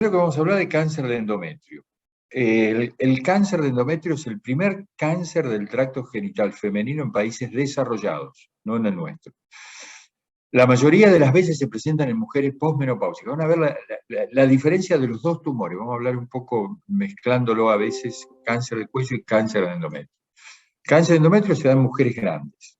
Creo que vamos a hablar de cáncer de endometrio. El cáncer de endometrio es el primer cáncer del tracto genital femenino en países desarrollados, no en el nuestro. La mayoría de las veces se presentan en mujeres posmenopáusicas. Van a ver la diferencia de los dos tumores. Vamos a hablar un poco mezclándolo a veces, cáncer de cuello y cáncer de endometrio. Cáncer de endometrio se da en mujeres grandes,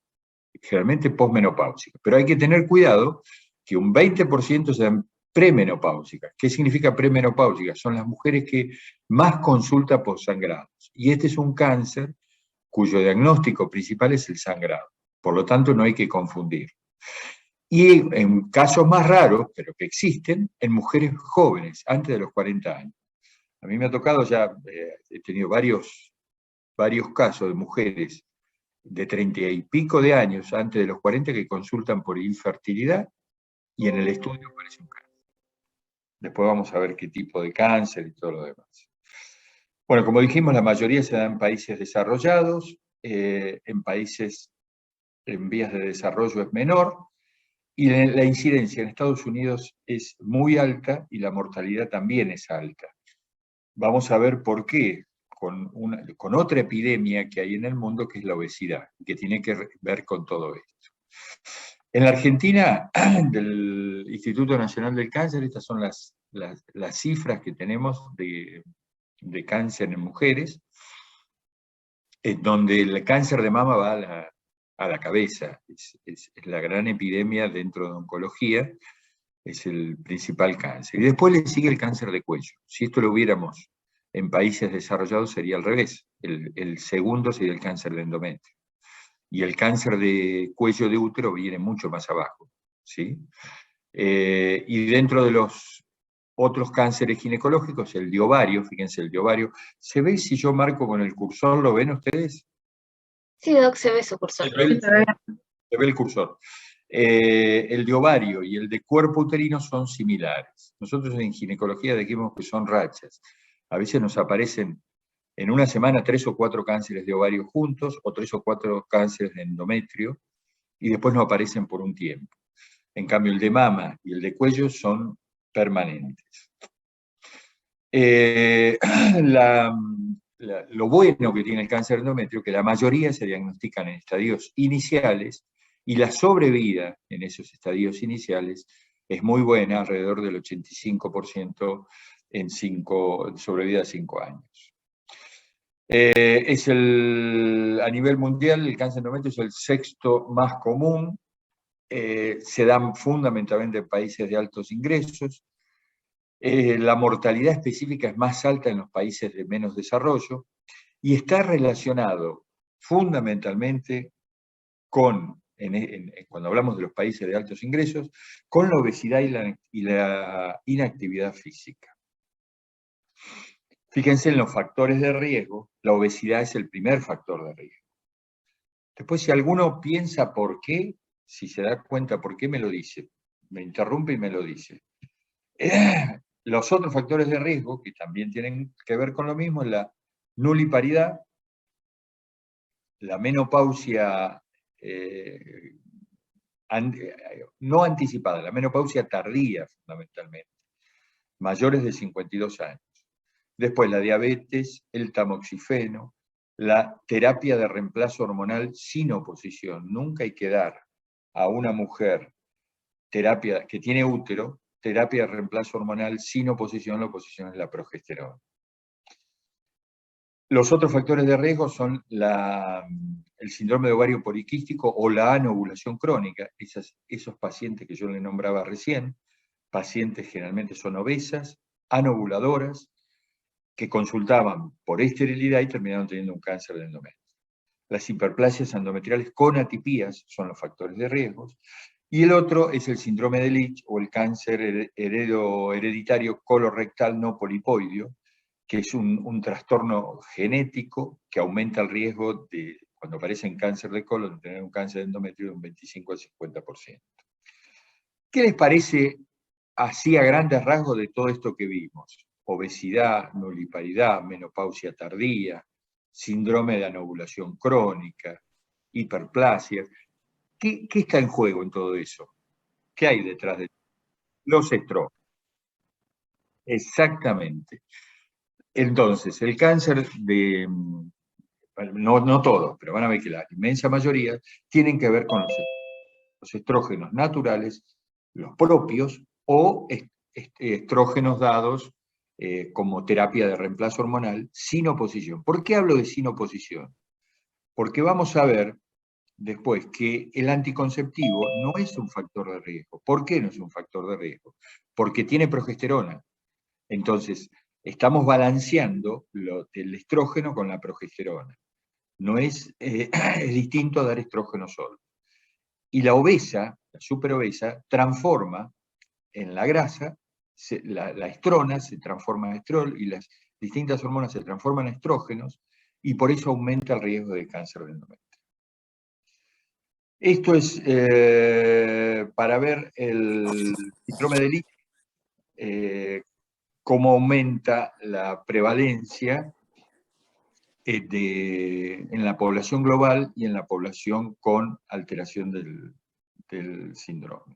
generalmente posmenopáusicas, pero hay que tener cuidado que un 20% se dan premenopáusicas. ¿Qué significa premenopáusicas? Son las mujeres que más consulta por sangrados. Y este es un cáncer cuyo diagnóstico principal es el sangrado. Por lo tanto, no hay que confundir. Y en casos más raros, pero que existen, en mujeres jóvenes, antes de los 40 años. A mí me ha tocado ya, he tenido varios casos de mujeres de 30 y pico de años, antes de los 40, que consultan por infertilidad y en el estudio aparece un cáncer. Después vamos a ver qué tipo de cáncer y todo lo demás. Bueno, como dijimos, la mayoría se da en países desarrollados, en países en vías de desarrollo es menor, y la incidencia en Estados Unidos es muy alta y la mortalidad también es alta. Vamos a ver por qué, con otra epidemia que hay en el mundo, que es la obesidad, que tiene que ver con todo esto. En la Argentina, del Instituto Nacional del Cáncer, estas son las cifras que tenemos de cáncer en mujeres, en donde el cáncer de mama va a la cabeza. Es la gran epidemia dentro de oncología, es el principal cáncer. Y después le sigue el cáncer de cuello. Si esto lo hubiéramos en países desarrollados sería al revés. El segundo sería el cáncer de endometrio. Y el cáncer de cuello de útero viene mucho más abajo, ¿sí? Y dentro de los otros cánceres ginecológicos, el de ovario, fíjense, el de ovario, ¿se ve si yo marco con el cursor? ¿Lo ven ustedes? Sí, Doc, se ve su cursor. Se ve el cursor. El de ovario y el de cuerpo uterino son similares. Nosotros en ginecología decimos que son rachas. A veces nos aparecen en una semana 3 o 4 cánceres de ovario juntos, o 3 o 4 cánceres de endometrio, y después no aparecen por un tiempo. En cambio, el de mama y el de cuello son permanentes. Lo bueno que tiene el cáncer de endometrio es que la mayoría se diagnostican en estadios iniciales, y la sobrevida en esos estadios iniciales es muy buena, alrededor del 85% en sobrevida de 5 años. A nivel mundial, el cáncer de endometrio es el sexto más común, se dan fundamentalmente en países de altos ingresos, la mortalidad específica es más alta en los países de menos desarrollo, y está relacionado fundamentalmente con, cuando hablamos de los países de altos ingresos, con la obesidad y la inactividad física. Fíjense en los factores de riesgo, la obesidad es el primer factor de riesgo. Después, si alguno piensa por qué, si se da cuenta por qué, me lo dice. Me interrumpe y me lo dice. Los otros factores de riesgo, que también tienen que ver con lo mismo, es la nuliparidad, la menopausia no anticipada, la menopausia tardía fundamentalmente, mayores de 52 años. Después la diabetes, el tamoxifeno, la terapia de reemplazo hormonal sin oposición. Nunca hay que dar a una mujer terapia que tiene útero, terapia de reemplazo hormonal sin oposición, la oposición es la progesterona. Los otros factores de riesgo son el síndrome de ovario poliquístico o la anovulación crónica. Esos pacientes que yo le nombraba recién, pacientes generalmente son obesas, anovuladoras, que consultaban por esterilidad y terminaron teniendo un cáncer de endometrio. Las hiperplasias endometriales con atipías son los factores de riesgo. Y el otro es el síndrome de Leach o el cáncer hereditario colorectal no polipoideo, que es un trastorno genético que aumenta el riesgo de, cuando aparece en cáncer de colon, de tener un cáncer de endometrio de un 25 al 50%. ¿Qué les parece así a grandes rasgos de todo esto que vimos? Obesidad, nuliparidad, menopausia tardía, síndrome de anovulación crónica, hiperplasia. ¿Qué está en juego en todo eso? ¿Qué hay detrás de los estrógenos? Exactamente. Entonces, el cáncer de, no todos, pero van a ver que la inmensa mayoría tienen que ver con los estrógenos naturales, los propios, o estrógenos dados como terapia de reemplazo hormonal sin oposición. ¿Por qué hablo de sin oposición? Porque vamos a ver después que el anticonceptivo no es un factor de riesgo. ¿Por qué no es un factor de riesgo? Porque tiene progesterona. Entonces, estamos balanceando el estrógeno con la progesterona. No es, es distinto a dar estrógeno solo. Y la obesa, la superobesa, transforma en la grasa, la estrona se transforma en estrol y las distintas hormonas se transforman en estrógenos y por eso aumenta el riesgo de cáncer de endometrio. Esto es para ver el síndrome de Lee, cómo aumenta la prevalencia en la población global y en la población con alteración del síndrome.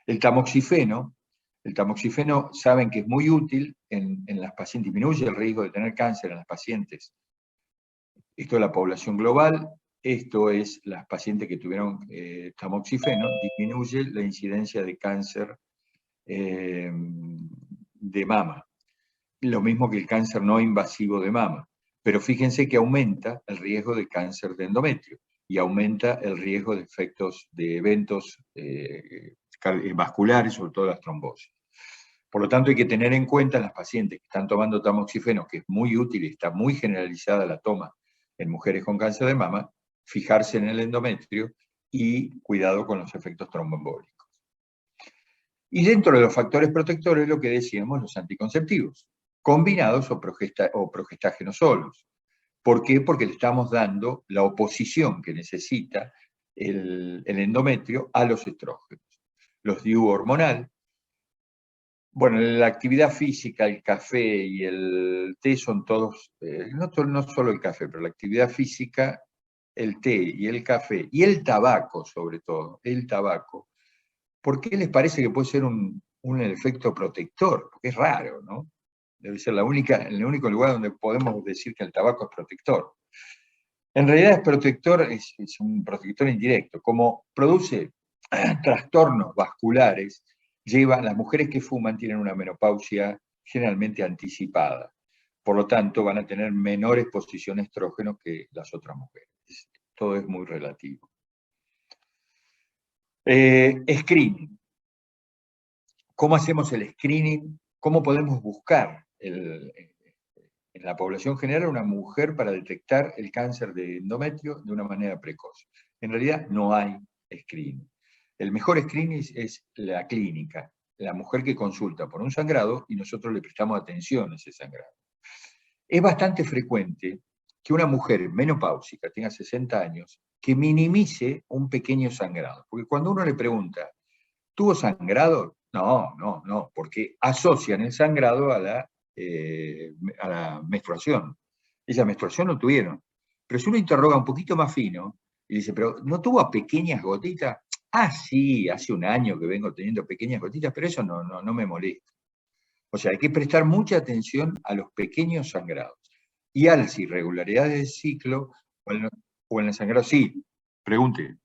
El tamoxifeno saben que es muy útil en las pacientes, disminuye el riesgo de tener cáncer en las pacientes. Esto es la población global, esto es las pacientes que tuvieron tamoxifeno, disminuye la incidencia de cáncer de mama. Lo mismo que el cáncer no invasivo de mama. Pero fíjense que aumenta el riesgo de cáncer de endometrio y aumenta el riesgo de efectos de eventos vasculares, sobre todo las trombosis. Por lo tanto, hay que tener en cuenta en las pacientes que están tomando tamoxifeno, que es muy útil y está muy generalizada la toma en mujeres con cáncer de mama, fijarse en el endometrio y cuidado con los efectos tromboembólicos. Y dentro de los factores protectores, lo que decíamos, los anticonceptivos, combinados o progestágenos solos. ¿Por qué? Porque le estamos dando la oposición que necesita el endometrio a los estrógenos. Los DIU hormonal, bueno, la actividad física, el café y el té son todos, no solo el café, pero la actividad física, el té y el café, y el tabaco sobre todo, el tabaco. ¿Por qué les parece que puede ser un efecto protector? Porque es raro, ¿no? Debe ser el único lugar donde podemos decir que el tabaco es protector. En realidad es protector, es un protector indirecto. Como produce trastornos vasculares, las mujeres que fuman tienen una menopausia generalmente anticipada. Por lo tanto, van a tener menor exposición a estrógenos que las otras mujeres. Todo es muy relativo. Screening. ¿Cómo hacemos el screening? ¿Cómo podemos buscar en la población general una mujer para detectar el cáncer de endometrio de una manera precoz? En realidad no hay screening. El mejor screening es la clínica, la mujer que consulta por un sangrado y nosotros le prestamos atención a ese sangrado. Es bastante frecuente que una mujer menopáusica, tenga 60 años, que minimice un pequeño sangrado. Porque cuando uno le pregunta, ¿tuvo sangrado? No, porque asocian el sangrado a la menstruación. Esa menstruación no tuvieron. Pero si uno interroga un poquito más fino, y dice, ¿pero no tuvo pequeñas gotitas? Ah, sí, hace un año que vengo teniendo pequeñas gotitas, pero eso no me molesta. O sea, hay que prestar mucha atención a los pequeños sangrados. Y a las irregularidades del ciclo, o en el sangrado, sí, pregunte.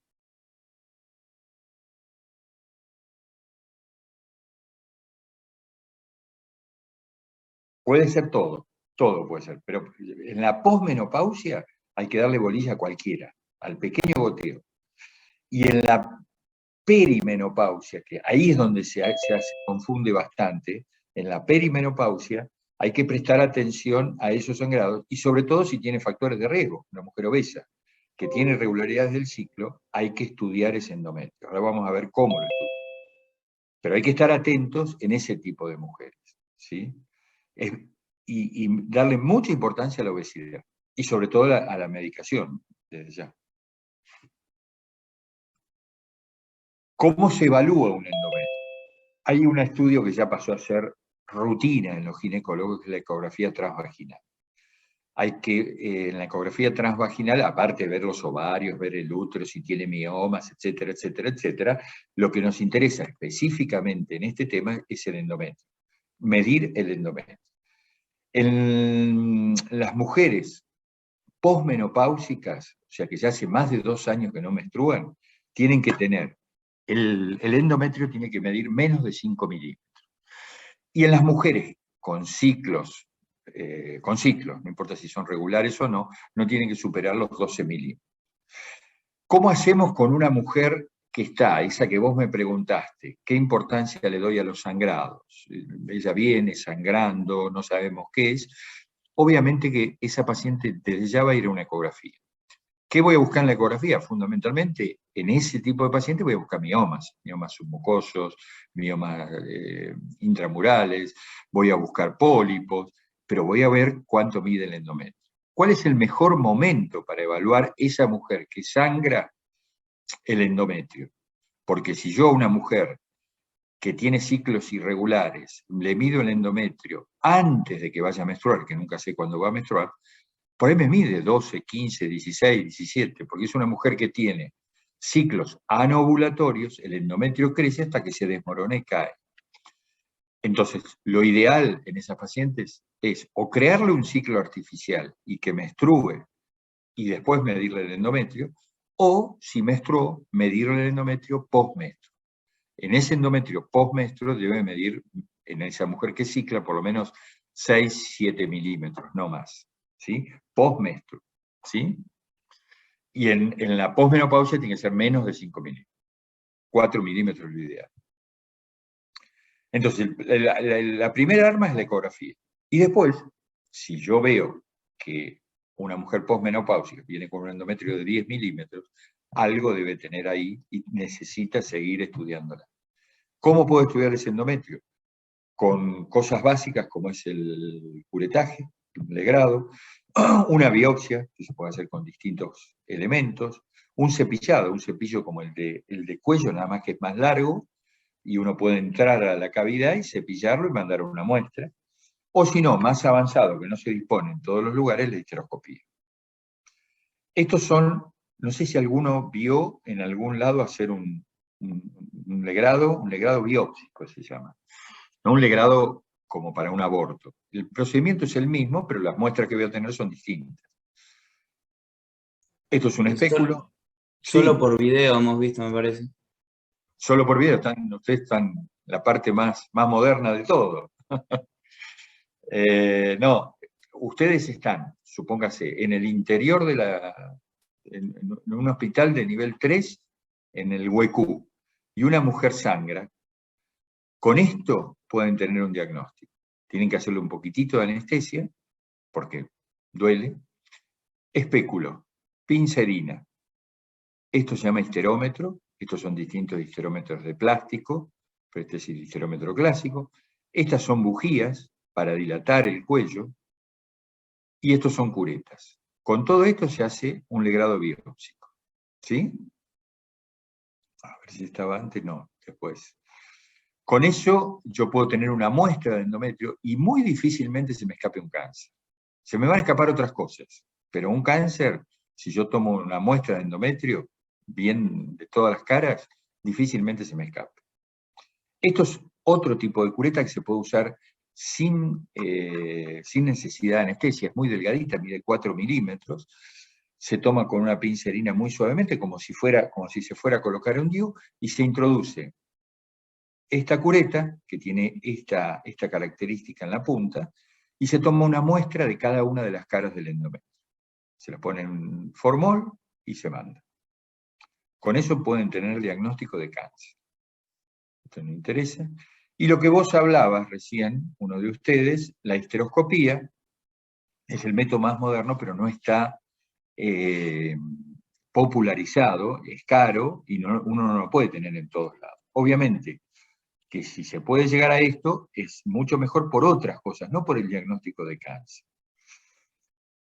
Puede ser todo puede ser, pero en la posmenopausia hay que darle bolilla a cualquiera, al pequeño goteo. Y en la perimenopausia, que ahí es donde se confunde bastante, en la perimenopausia hay que prestar atención a esos sangrados y sobre todo si tiene factores de riesgo, una mujer obesa que tiene irregularidades del ciclo, hay que estudiar ese endometrio. Ahora vamos a ver cómo lo estudiamos. Pero hay que estar atentos en ese tipo de mujeres, ¿sí? Y darle mucha importancia a la obesidad y sobre todo a la medicación, desde ya. ¿Cómo se evalúa un endometrio? Hay un estudio que ya pasó a ser rutina en los ginecólogos, que es la ecografía transvaginal. Hay que, en la ecografía transvaginal, aparte de ver los ovarios, ver el útero, si tiene miomas, etcétera, etcétera, etcétera, lo que nos interesa específicamente en este tema es el endometrio. medir el endometrio. En las mujeres posmenopáusicas, o sea que ya hace más de 2 años que no menstruan, tienen que tener, el endometrio tiene que medir menos de 5 milímetros. Y en las mujeres con ciclos, no importa si son regulares o no, no tienen que superar los 12 milímetros. ¿Cómo hacemos con una mujer que está, esa que vos me preguntaste, qué importancia le doy a los sangrados? Ella viene sangrando, no sabemos qué es. Obviamente que esa paciente desde ya va a ir a una ecografía. ¿Qué voy a buscar en la ecografía? Fundamentalmente, en ese tipo de pacientes voy a buscar miomas submucosos, miomas intramurales, voy a buscar pólipos, pero voy a ver cuánto mide el endometrio. ¿Cuál es el mejor momento para evaluar esa mujer que sangra el endometrio? Porque si yo a una mujer que tiene ciclos irregulares le mido el endometrio antes de que vaya a menstruar, que nunca sé cuándo va a menstruar, por ahí me mide 12, 15, 16, 17, porque es una mujer que tiene ciclos anovulatorios, el endometrio crece hasta que se desmorona y cae. Entonces, lo ideal en esas pacientes es o crearle un ciclo artificial y que menstrue y después medirle el endometrio, o si menstruó, medirle el endometrio postmenstruo. En ese endometrio postmenstruo debe medir, en esa mujer que cicla, por lo menos 6, 7 milímetros, no más, ¿sí? Postmenstruo, ¿sí? Y en la posmenopausia tiene que ser menos de 5 milímetros. 4 milímetros es lo ideal. Entonces, la primera arma es la ecografía. Y después, si yo veo que una mujer posmenopáusica viene con un endometrio de 10 milímetros, algo debe tener ahí y necesita seguir estudiándola. ¿Cómo puedo estudiar ese endometrio? Con cosas básicas como es el curetaje, un legrado, una biopsia, que se puede hacer con distintos elementos, un cepillado, un cepillo como el de cuello, nada más que es más largo, y uno puede entrar a la cavidad y cepillarlo y mandar una muestra. O si no, más avanzado, que no se dispone en todos los lugares, la histeroscopía. Estos son, no sé si alguno vio en algún lado hacer un legrado biópsico se llama. No un legrado como para un aborto. El procedimiento es el mismo, pero las muestras que voy a tener son distintas. Esto es un espéculo. Solo Sí, por video hemos visto, me parece. solo por video, ustedes están en la parte más moderna de todo. No, ustedes están, supóngase, en el interior en un hospital de nivel 3, en el huecú, y una mujer sangra. Con esto pueden tener un diagnóstico. Tienen que hacerle un poquitito de anestesia, porque duele. Espéculo, pincerina. Esto se llama histerómetro. Estos son distintos histerómetros de plástico, pero este es el histerómetro clásico. Estas son bujías para dilatar el cuello. Y estos son curetas. Con todo esto se hace un legrado biópsico. ¿Sí? A ver si estaba antes, no, después. Con eso yo puedo tener una muestra de endometrio y muy difícilmente se me escape un cáncer. Se me van a escapar otras cosas, pero un cáncer, si yo tomo una muestra de endometrio, bien de todas las caras, difícilmente se me escape. Esto es otro tipo de cureta que se puede usar sin necesidad de anestesia, es muy delgadita, mide 4 milímetros, se toma con una pincelina muy suavemente, como si se fuera a colocar un DIU, y se introduce esta cureta, que tiene esta característica en la punta, y se toma una muestra de cada una de las caras del endometrio. Se la pone en un formol y se manda. Con eso pueden tener el diagnóstico de cáncer. Esto no interesa. Y lo que vos hablabas recién, uno de ustedes, la histeroscopía, es el método más moderno, pero no está popularizado, es caro, y uno no lo puede tener en todos lados. Obviamente que si se puede llegar a esto, es mucho mejor por otras cosas, no por el diagnóstico de cáncer.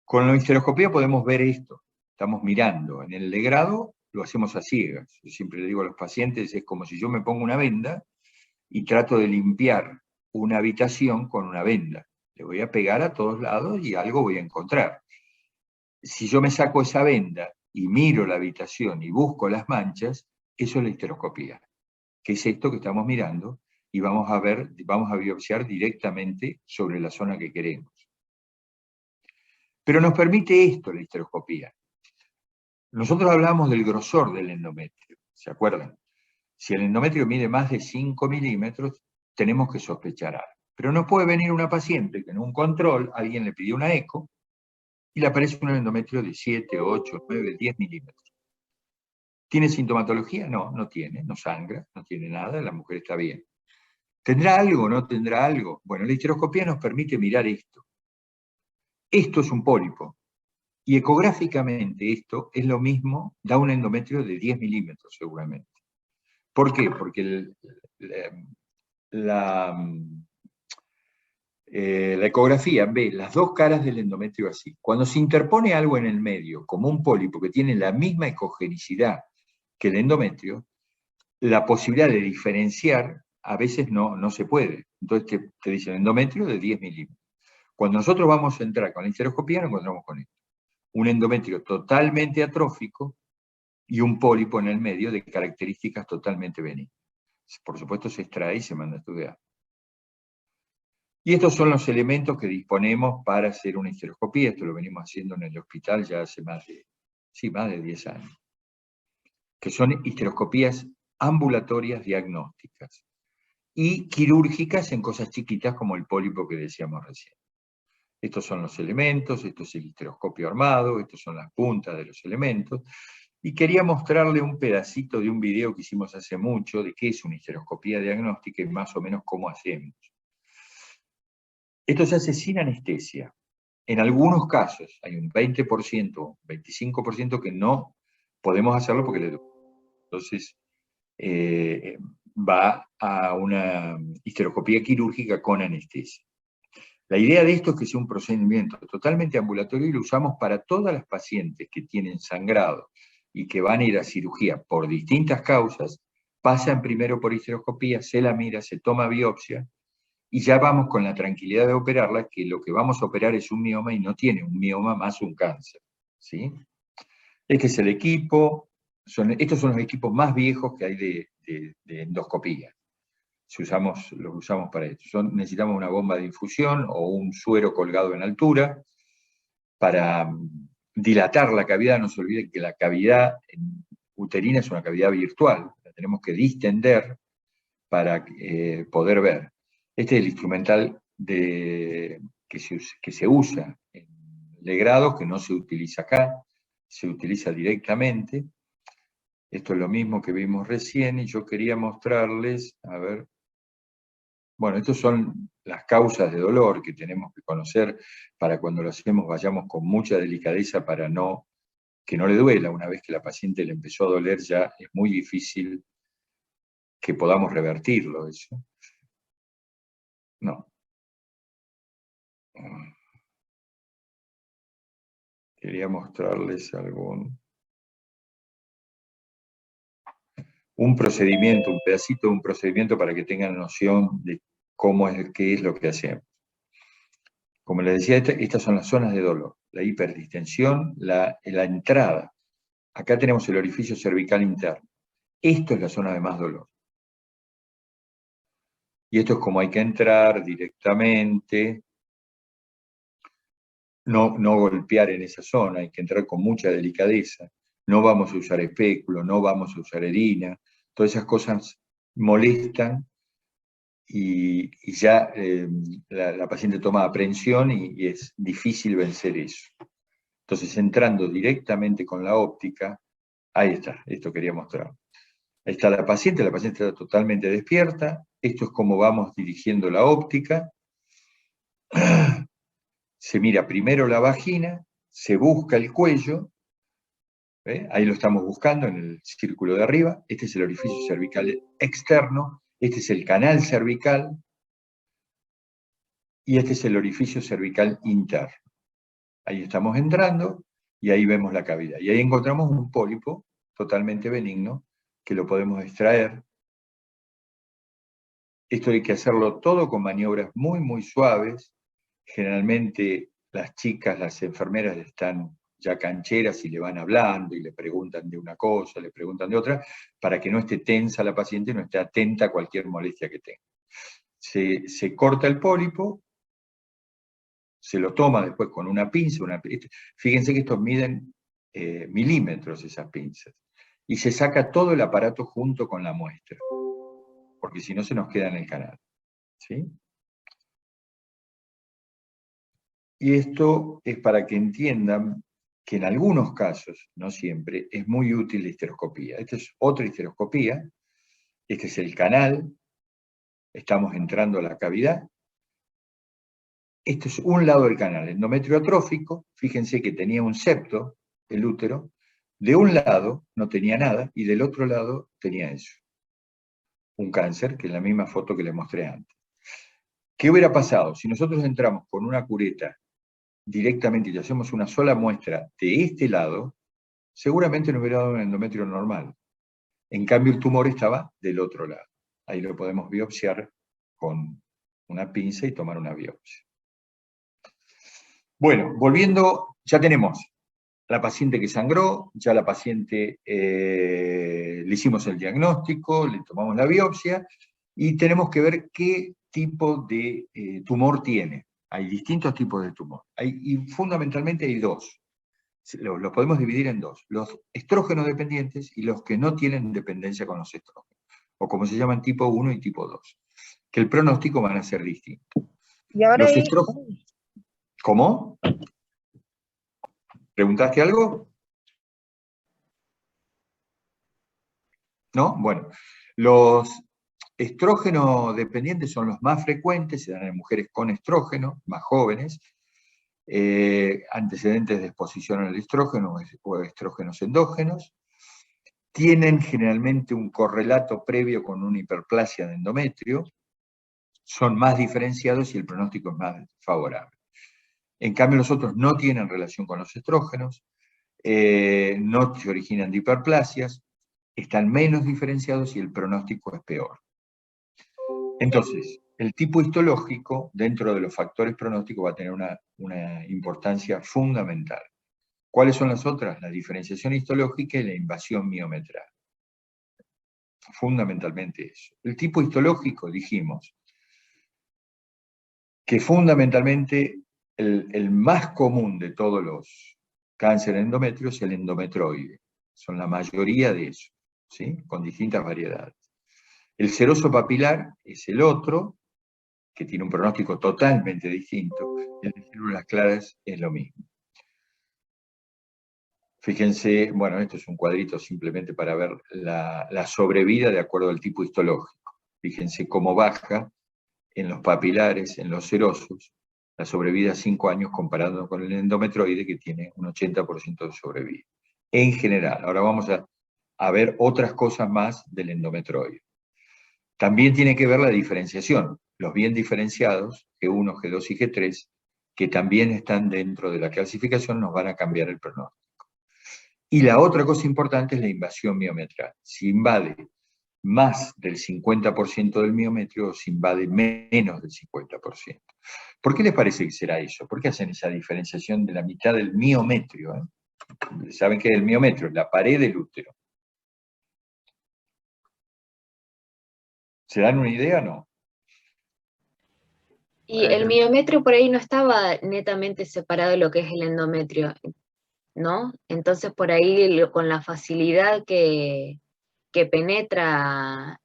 Con la histeroscopía podemos ver esto. Estamos mirando. En el legrado lo hacemos a ciegas. Yo siempre le digo a los pacientes, es como si yo me pongo una venda y trato de limpiar una habitación con una venda. Le voy a pegar a todos lados y algo voy a encontrar. Si yo me saco esa venda y miro la habitación y busco las manchas, eso es la histeroscopía, que es esto que estamos mirando, y vamos a biopsiar directamente sobre la zona que queremos. Pero nos permite esto la histeroscopía. Nosotros hablamos del grosor del endometrio, ¿se acuerdan? Si el endometrio mide más de 5 milímetros, tenemos que sospechar algo. Pero no puede venir una paciente que en un control alguien le pidió una eco y le aparece un endometrio de 7, 8, 9, 10 milímetros. ¿Tiene sintomatología? No, no tiene, no sangra, no tiene nada, la mujer está bien. ¿Tendrá algo o no tendrá algo? Bueno, la histeroscopía nos permite mirar esto. Esto es un pólipo. Y ecográficamente esto es lo mismo, da un endometrio de 10 milímetros seguramente. ¿Por qué? Porque la ecografía ve las dos caras del endometrio así. Cuando se interpone algo en el medio, como un pólipo que tiene la misma ecogenicidad que el endometrio, la posibilidad de diferenciar a veces no se puede. Entonces te dicen endometrio de 10 milímetros. Cuando nosotros vamos a entrar con la histeroscopía nos encontramos con esto. Un endometrio totalmente atrófico y un pólipo en el medio de características totalmente benignas. Por supuesto se extrae y se manda a estudiar. Y estos son los elementos que disponemos para hacer una histeroscopía. Esto lo venimos haciendo en el hospital ya hace más de 10 años. Que son histeroscopías ambulatorias diagnósticas y quirúrgicas en cosas chiquitas como el pólipo que decíamos recién. Estos son los elementos, esto es el histeroscopio armado, estas son las puntas de los elementos. Y quería mostrarle un pedacito de un video que hicimos hace mucho de qué es una histeroscopía diagnóstica y más o menos cómo hacemos. Esto se hace sin anestesia. En algunos casos hay un 20%, 25% que no podemos hacerlo porque le duele. Entonces va a una histeroscopía quirúrgica con anestesia. La idea de esto es que sea un procedimiento totalmente ambulatorio y lo usamos para todas las pacientes que tienen sangrado y que van a ir a cirugía por distintas causas, pasan primero por histeroscopía, se la mira, se toma biopsia y ya vamos con la tranquilidad de operarla, que lo que vamos a operar es un mioma y no tiene un mioma más un cáncer. ¿Sí? Este es el equipo, estos son los equipos más viejos que hay de endoscopía. Los usamos para esto. Necesitamos una bomba de infusión o un suero colgado en altura para dilatar la cavidad. No se olviden que la cavidad uterina es una cavidad virtual, la tenemos que distender para poder ver. Este es el instrumental que se usa en legrados, que no se utiliza acá, se utiliza directamente. Esto es lo mismo que vimos recién y yo quería mostrarles, a ver. Bueno, estas son las causas de dolor que tenemos que conocer para cuando lo hacemos vayamos con mucha delicadeza para que no le duela. Una vez que la paciente le empezó a doler ya es muy difícil que podamos revertirlo eso. No. Quería mostrarles un procedimiento, un pedacito de un procedimiento para que tengan noción de qué es lo que hacemos. Como les decía, estas son las zonas de dolor, la hiperdistensión, la entrada. Acá tenemos el orificio cervical interno. Esto es la zona de más dolor. Y esto es como hay que entrar directamente, no golpear en esa zona, hay que entrar con mucha delicadeza. No vamos a usar espéculo, no vamos a usar herina. Todas esas cosas molestan y ya la paciente toma aprensión y es difícil vencer eso. Entonces, entrando directamente con la óptica, ahí está, esto quería mostrar. Ahí está la paciente está totalmente despierta, esto es como vamos dirigiendo la óptica. Se mira primero la vagina, se busca el cuello, ahí lo estamos buscando en el círculo de arriba, este es el orificio cervical externo, este es el canal cervical, y este es el orificio cervical interno. Ahí estamos entrando, y ahí vemos la cavidad. Y ahí encontramos un pólipo totalmente benigno, que lo podemos extraer. Esto hay que hacerlo todo con maniobras muy, muy suaves. Generalmente las chicas, las enfermeras están ya cancheras y le van hablando y le preguntan de una cosa, le preguntan de otra, para que no esté tensa la paciente y no esté atenta a cualquier molestia que tenga. se corta el pólipo, se lo toma después con una pinza, fíjense que estos miden milímetros esas pinzas, y se saca todo el aparato junto con la muestra, porque si no se nos queda en el canal, ¿sí? Y esto es para que entiendan que en algunos casos, no siempre, es muy útil la histeroscopía. Esta es otra histeroscopía, este es el canal, estamos entrando a la cavidad. Este es un lado del canal, endometrio atrófico, fíjense que tenía un septo, el útero, de un lado no tenía nada y del otro lado tenía eso. Un cáncer, que es la misma foto que les mostré antes. ¿Qué hubiera pasado si nosotros entramos con una cureta directamente y hacemos una sola muestra de este lado? Seguramente nos hubiera dado un endometrio normal. En cambio, el tumor estaba del otro lado. Ahí lo podemos biopsiar con una pinza y tomar una biopsia. Bueno, volviendo, ya tenemos la paciente que sangró, ya la paciente le hicimos el diagnóstico, le tomamos la biopsia y tenemos que ver qué tipo de tumor tiene. Hay distintos tipos de tumor. Y fundamentalmente hay dos. Los podemos dividir en dos. Los estrógenos dependientes y los que no tienen dependencia con los estrógenos. O como se llaman tipo 1 y tipo 2. Que el pronóstico van a ser distintos. Y ahora Los estrógenos... ¿Cómo? ¿Preguntaste algo? ¿No? Bueno, los estrógenos dependientes son los más frecuentes, se dan en mujeres con estrógeno, más jóvenes, antecedentes de exposición al estrógeno o estrógenos endógenos, tienen generalmente un correlato previo con una hiperplasia de endometrio, son más diferenciados y el pronóstico es más favorable. En cambio, los otros no tienen relación con los estrógenos, no se originan de hiperplasias, están menos diferenciados y el pronóstico es peor. Entonces, el tipo histológico dentro de los factores pronósticos va a tener una importancia fundamental. ¿Cuáles son las otras? La diferenciación histológica y la invasión miometral. Fundamentalmente eso. El tipo histológico, dijimos, que fundamentalmente el más común de todos los cánceres endometrios es el endometroide. Son la mayoría de esos, ¿sí? Con distintas variedades. El seroso papilar es el otro, que tiene un pronóstico totalmente distinto. El de células claras es lo mismo. Fíjense, bueno, esto es un cuadrito simplemente para ver la sobrevida de acuerdo al tipo histológico. Fíjense cómo baja en los papilares, en los serosos, la sobrevida a 5 años comparado con el endometroide, que tiene un 80% de sobrevida. En general, ahora vamos a ver otras cosas más del endometroide. También tiene que ver la diferenciación, los bien diferenciados, G1, G2 y G3, que también están dentro de la clasificación, nos van a cambiar el pronóstico. Y la otra cosa importante es la invasión miometral. Si invade más del 50% del miometrio o si invade menos del 50%. ¿Por qué les parece que será eso? ¿Por qué hacen esa diferenciación de la mitad del miometrio? ¿Saben qué es el miometrio? La pared del útero. ¿Se dan una idea o no? Y el miometrio por ahí no estaba netamente separado de lo que es el endometrio, ¿no? Entonces por ahí con la facilidad que penetra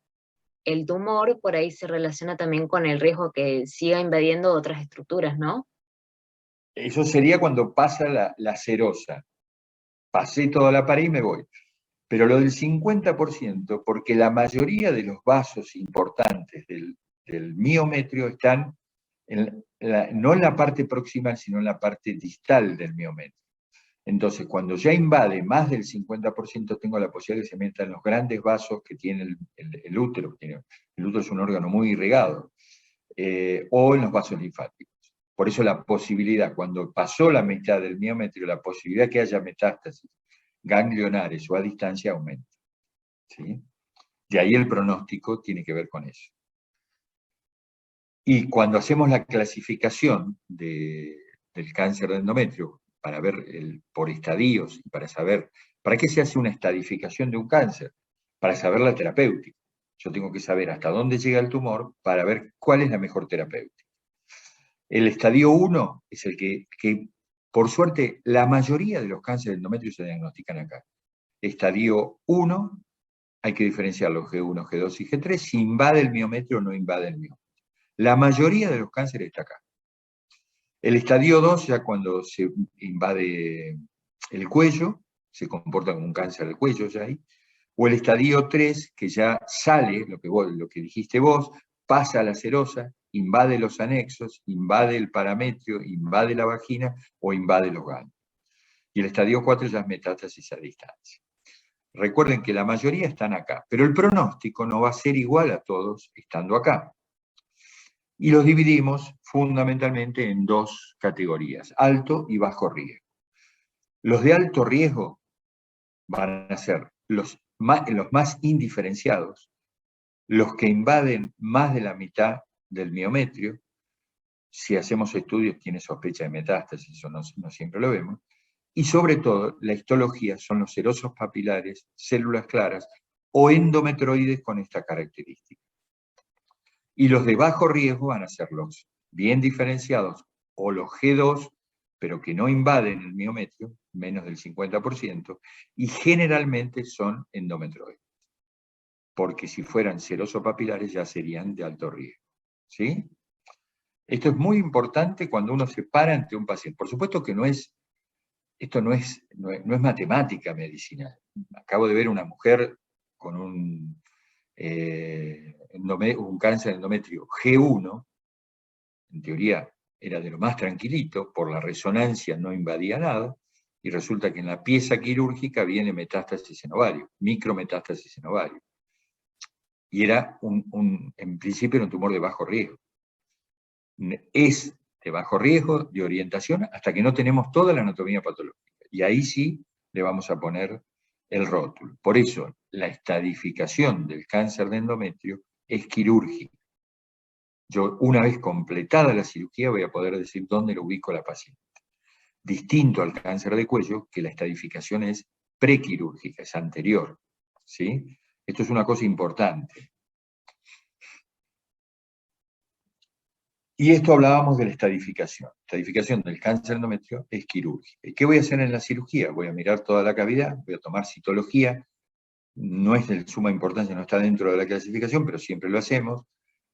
el tumor, por ahí se relaciona también con el riesgo que siga invadiendo otras estructuras, ¿no? Eso sería cuando pasa la serosa. Pasé toda la pared y me voy. Pero lo del 50%, porque la mayoría de los vasos importantes del miometrio están no en la parte proximal, sino en la parte distal del miometrio. Entonces, cuando ya invade más del 50%, tengo la posibilidad de que se metan los grandes vasos que tiene el útero. El útero es un órgano muy irrigado, o en los vasos linfáticos. Por eso la posibilidad, cuando pasó la mitad del miometrio, la posibilidad que haya metástasis ganglionares o a distancia aumenta. ¿Sí? De ahí el pronóstico tiene que ver con eso. Y cuando hacemos la clasificación del cáncer de endometrio, para ver por estadios y para saber, ¿para qué se hace una estadificación de un cáncer? Para saber la terapéutica. Yo tengo que saber hasta dónde llega el tumor para ver cuál es la mejor terapéutica. El estadio 1 es el que, por suerte, la mayoría de los cánceres de endometrio se diagnostican acá. Estadio 1, hay que diferenciar los G1, G2 y G3, si invade el miometrio o no invade el miometrio. La mayoría de los cánceres está acá. El estadio 2, ya cuando se invade el cuello, se comporta como un cáncer del cuello ya ahí, o el estadio 3, que ya sale, lo que dijiste vos, pasa a la serosa, invade los anexos, invade el parametrio, invade la vagina o invade los ganglios. Y el estadio 4 ya es metástasis a distancia. Recuerden que la mayoría están acá, pero el pronóstico no va a ser igual a todos estando acá. Y los dividimos fundamentalmente en dos categorías, alto y bajo riesgo. Los de alto riesgo van a ser los más indiferenciados, los que invaden más de la mitad del miometrio. Si hacemos estudios tiene sospecha de metástasis, eso no siempre lo vemos, y sobre todo la histología son los serosos papilares, células claras o endometroides con esta característica. Y los de bajo riesgo van a ser los bien diferenciados o los G2, pero que no invaden el miometrio, menos del 50%, y generalmente son endometroides. Porque si fueran serosopapilares ya serían de alto riesgo. ¿Sí? Esto es muy importante cuando uno se para ante un paciente. Por supuesto que esto no es matemática medicinal. Acabo de ver una mujer con un cáncer endometrio G1, en teoría era de lo más tranquilito, por la resonancia no invadía nada, y resulta que en la pieza quirúrgica viene metástasis en ovario, micrometástasis en ovario. Y era en principio era un tumor de bajo riesgo. Es de bajo riesgo, de orientación, hasta que no tenemos toda la anatomía patológica. Y ahí sí le vamos a poner el rótulo. Por eso, la estadificación del cáncer de endometrio es quirúrgica. Yo, una vez completada la cirugía, voy a poder decir dónde lo ubico a la paciente. Distinto al cáncer de cuello, que la estadificación es prequirúrgica, es anterior. ¿Sí? Esto es una cosa importante. Y esto hablábamos de la estadificación. La estadificación del cáncer endometrio es quirúrgica. ¿Y qué voy a hacer en la cirugía? Voy a mirar toda la cavidad, voy a tomar citología. No es de suma importancia, no está dentro de la clasificación, pero siempre lo hacemos.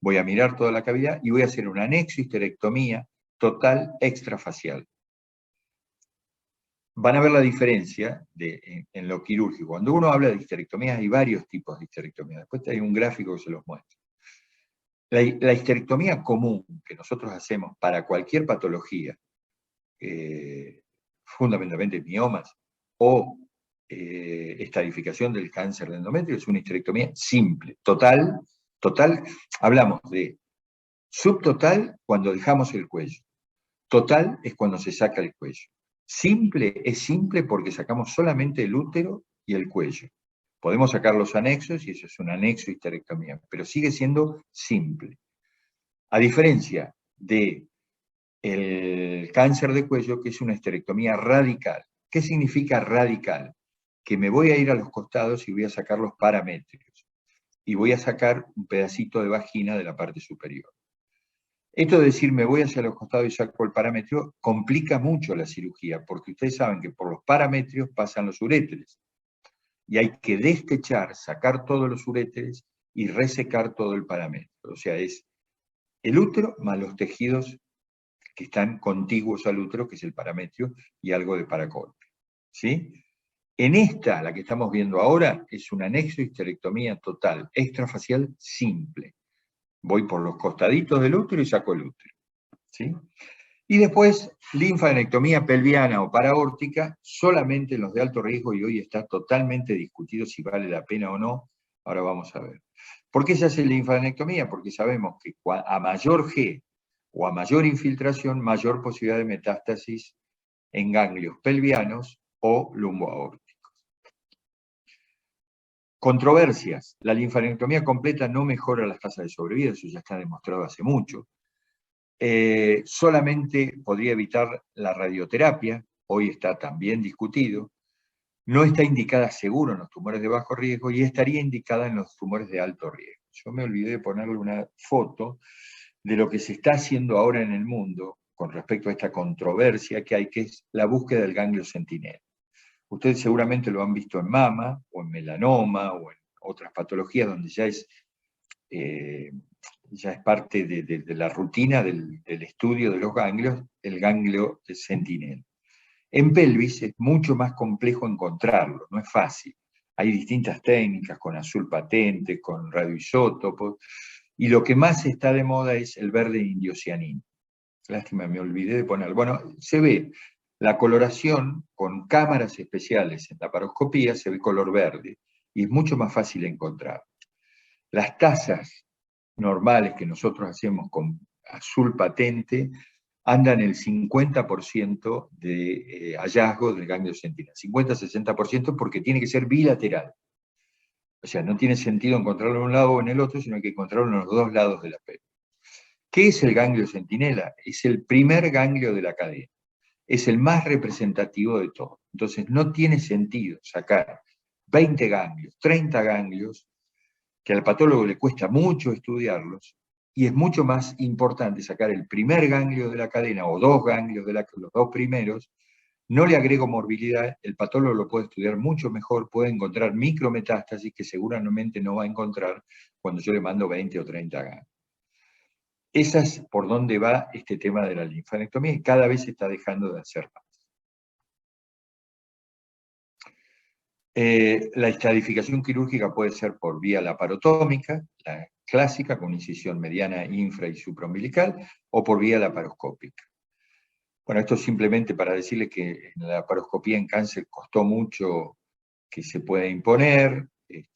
Voy a mirar toda la cavidad y voy a hacer una anexohisterectomía total extrafacial. Van a ver la diferencia en lo quirúrgico. Cuando uno habla de histerectomías, hay varios tipos de histerectomías. Después hay un gráfico que se los muestra. La histerectomía común que nosotros hacemos para cualquier patología, fundamentalmente miomas o estadificación del cáncer de endometrio, es una histerectomía simple, total, hablamos de subtotal cuando dejamos el cuello, total es cuando se saca el cuello. Simple es simple porque sacamos solamente el útero y el cuello. Podemos sacar los anexos y eso es un anexo histerectomía, pero sigue siendo simple. A diferencia del cáncer de cuello, que es una histerectomía radical. ¿Qué significa radical? Que me voy a ir a los costados y voy a sacar los paramétricos. Y voy a sacar un pedacito de vagina de la parte superior. Esto de decir me voy hacia los costados y saco el parametrio complica mucho la cirugía, porque ustedes saben que por los parametrios pasan los uréteres. Y hay que destechar, sacar todos los uréteres y resecar todo el parametrio. O sea, es el útero más los tejidos que están contiguos al útero, que es el parametrio, y algo de paracolpio. ¿Sí? En esta, la que estamos viendo ahora, es una anexohisterectomía total, extrafacial simple. Voy por los costaditos del útero y saco el útero. ¿Sí? Y después, linfadenectomía pelviana o paraórtica, solamente en los de alto riesgo, y hoy está totalmente discutido si vale la pena o no. Ahora vamos a ver. ¿Por qué se hace linfadenectomía? Porque sabemos que a mayor G o a mayor infiltración, mayor posibilidad de metástasis en ganglios pelvianos o lumboaórticos. Controversias. La linfadenectomía completa no mejora las tasas de sobrevida, eso ya está demostrado hace mucho. Solamente podría evitar la radioterapia, hoy está también discutido. No está indicada seguro en los tumores de bajo riesgo y estaría indicada en los tumores de alto riesgo. Yo me olvidé de ponerle una foto de lo que se está haciendo ahora en el mundo con respecto a esta controversia que hay, que es la búsqueda del ganglio centinela. Ustedes seguramente lo han visto en mama, o en melanoma, o en otras patologías donde ya es parte de la rutina del estudio de los ganglios, el ganglio centinela. En pelvis es mucho más complejo encontrarlo, no es fácil. Hay distintas técnicas con azul patente, con radioisótopos, y lo que más está de moda es el verde indiocianino. Lástima, me olvidé de ponerlo. Bueno, se ve la coloración con cámaras especiales en la laparoscopía, se ve color verde, y es mucho más fácil encontrar. Las tasas normales que nosotros hacemos con azul patente andan el 50% de hallazgo del ganglio centinela. 50-60% porque tiene que ser bilateral. O sea, no tiene sentido encontrarlo en un lado o en el otro, sino que encontrarlo en los dos lados de la pelvis. ¿Qué es el ganglio centinela? Es el primer ganglio de la cadena. Es el más representativo de todo. Entonces, no tiene sentido sacar 20 ganglios, 30 ganglios, que al patólogo le cuesta mucho estudiarlos, y es mucho más importante sacar el primer ganglio de la cadena o dos ganglios los dos primeros. No le agrego morbilidad, el patólogo lo puede estudiar mucho mejor, puede encontrar micrometástasis que seguramente no va a encontrar cuando yo le mando 20 o 30 ganglios. Esa es por donde va este tema de la linfadenectomía y cada vez se está dejando de hacer más. La estadificación quirúrgica puede ser por vía laparotómica, la clásica, con incisión mediana, infra y supraumbilical, o por vía laparoscópica. Bueno, esto simplemente para decirles que en la laparoscopía en cáncer costó mucho que se pueda imponer,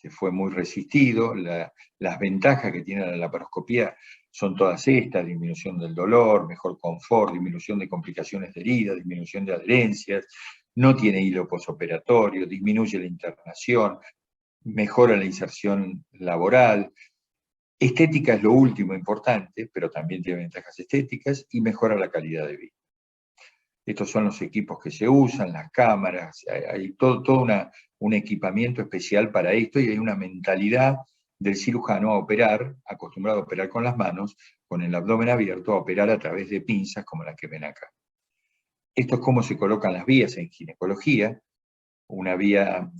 fue muy resistido. Las ventajas que tiene la laparoscopía son todas estas: disminución del dolor, mejor confort, disminución de complicaciones de herida, disminución de adherencias, no tiene hilo posoperatorio, disminuye la internación, mejora la inserción laboral. Estética es lo último importante, pero también tiene ventajas estéticas y mejora la calidad de vida. Estos son los equipos que se usan, las cámaras, hay todo un equipamiento especial para esto y hay una mentalidad del cirujano a operar, acostumbrado a operar con las manos, con el abdomen abierto, a operar a través de pinzas como las que ven acá. Esto es cómo se colocan las vías en ginecología. Una vía,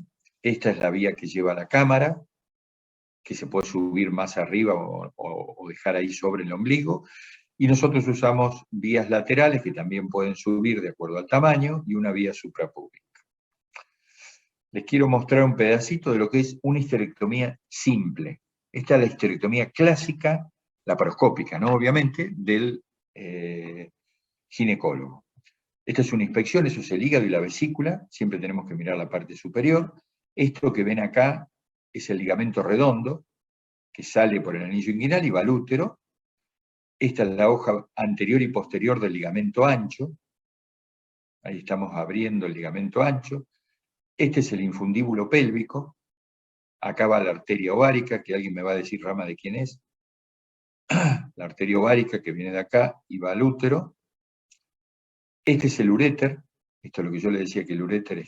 esta es la vía que lleva la cámara, que se puede subir más arriba o dejar ahí sobre el ombligo, y nosotros usamos vías laterales que también pueden subir de acuerdo al tamaño, y una vía suprapúbica. Les quiero mostrar un pedacito de lo que es una histerectomía simple. Esta es la histerectomía clásica, laparoscópica, ¿no? Obviamente, del ginecólogo. Esta es una inspección, eso es el hígado y la vesícula, siempre tenemos que mirar la parte superior. Esto que ven acá es el ligamento redondo, que sale por el anillo inguinal y va al útero. Esta es la hoja anterior y posterior del ligamento ancho. Ahí estamos abriendo el ligamento ancho. Este es el infundíbulo pélvico. Acá va la arteria ovárica, que alguien me va a decir rama de quién es. La arteria ovárica que viene de acá y va al útero. Este es el uréter. Esto es lo que yo le decía, que el uréter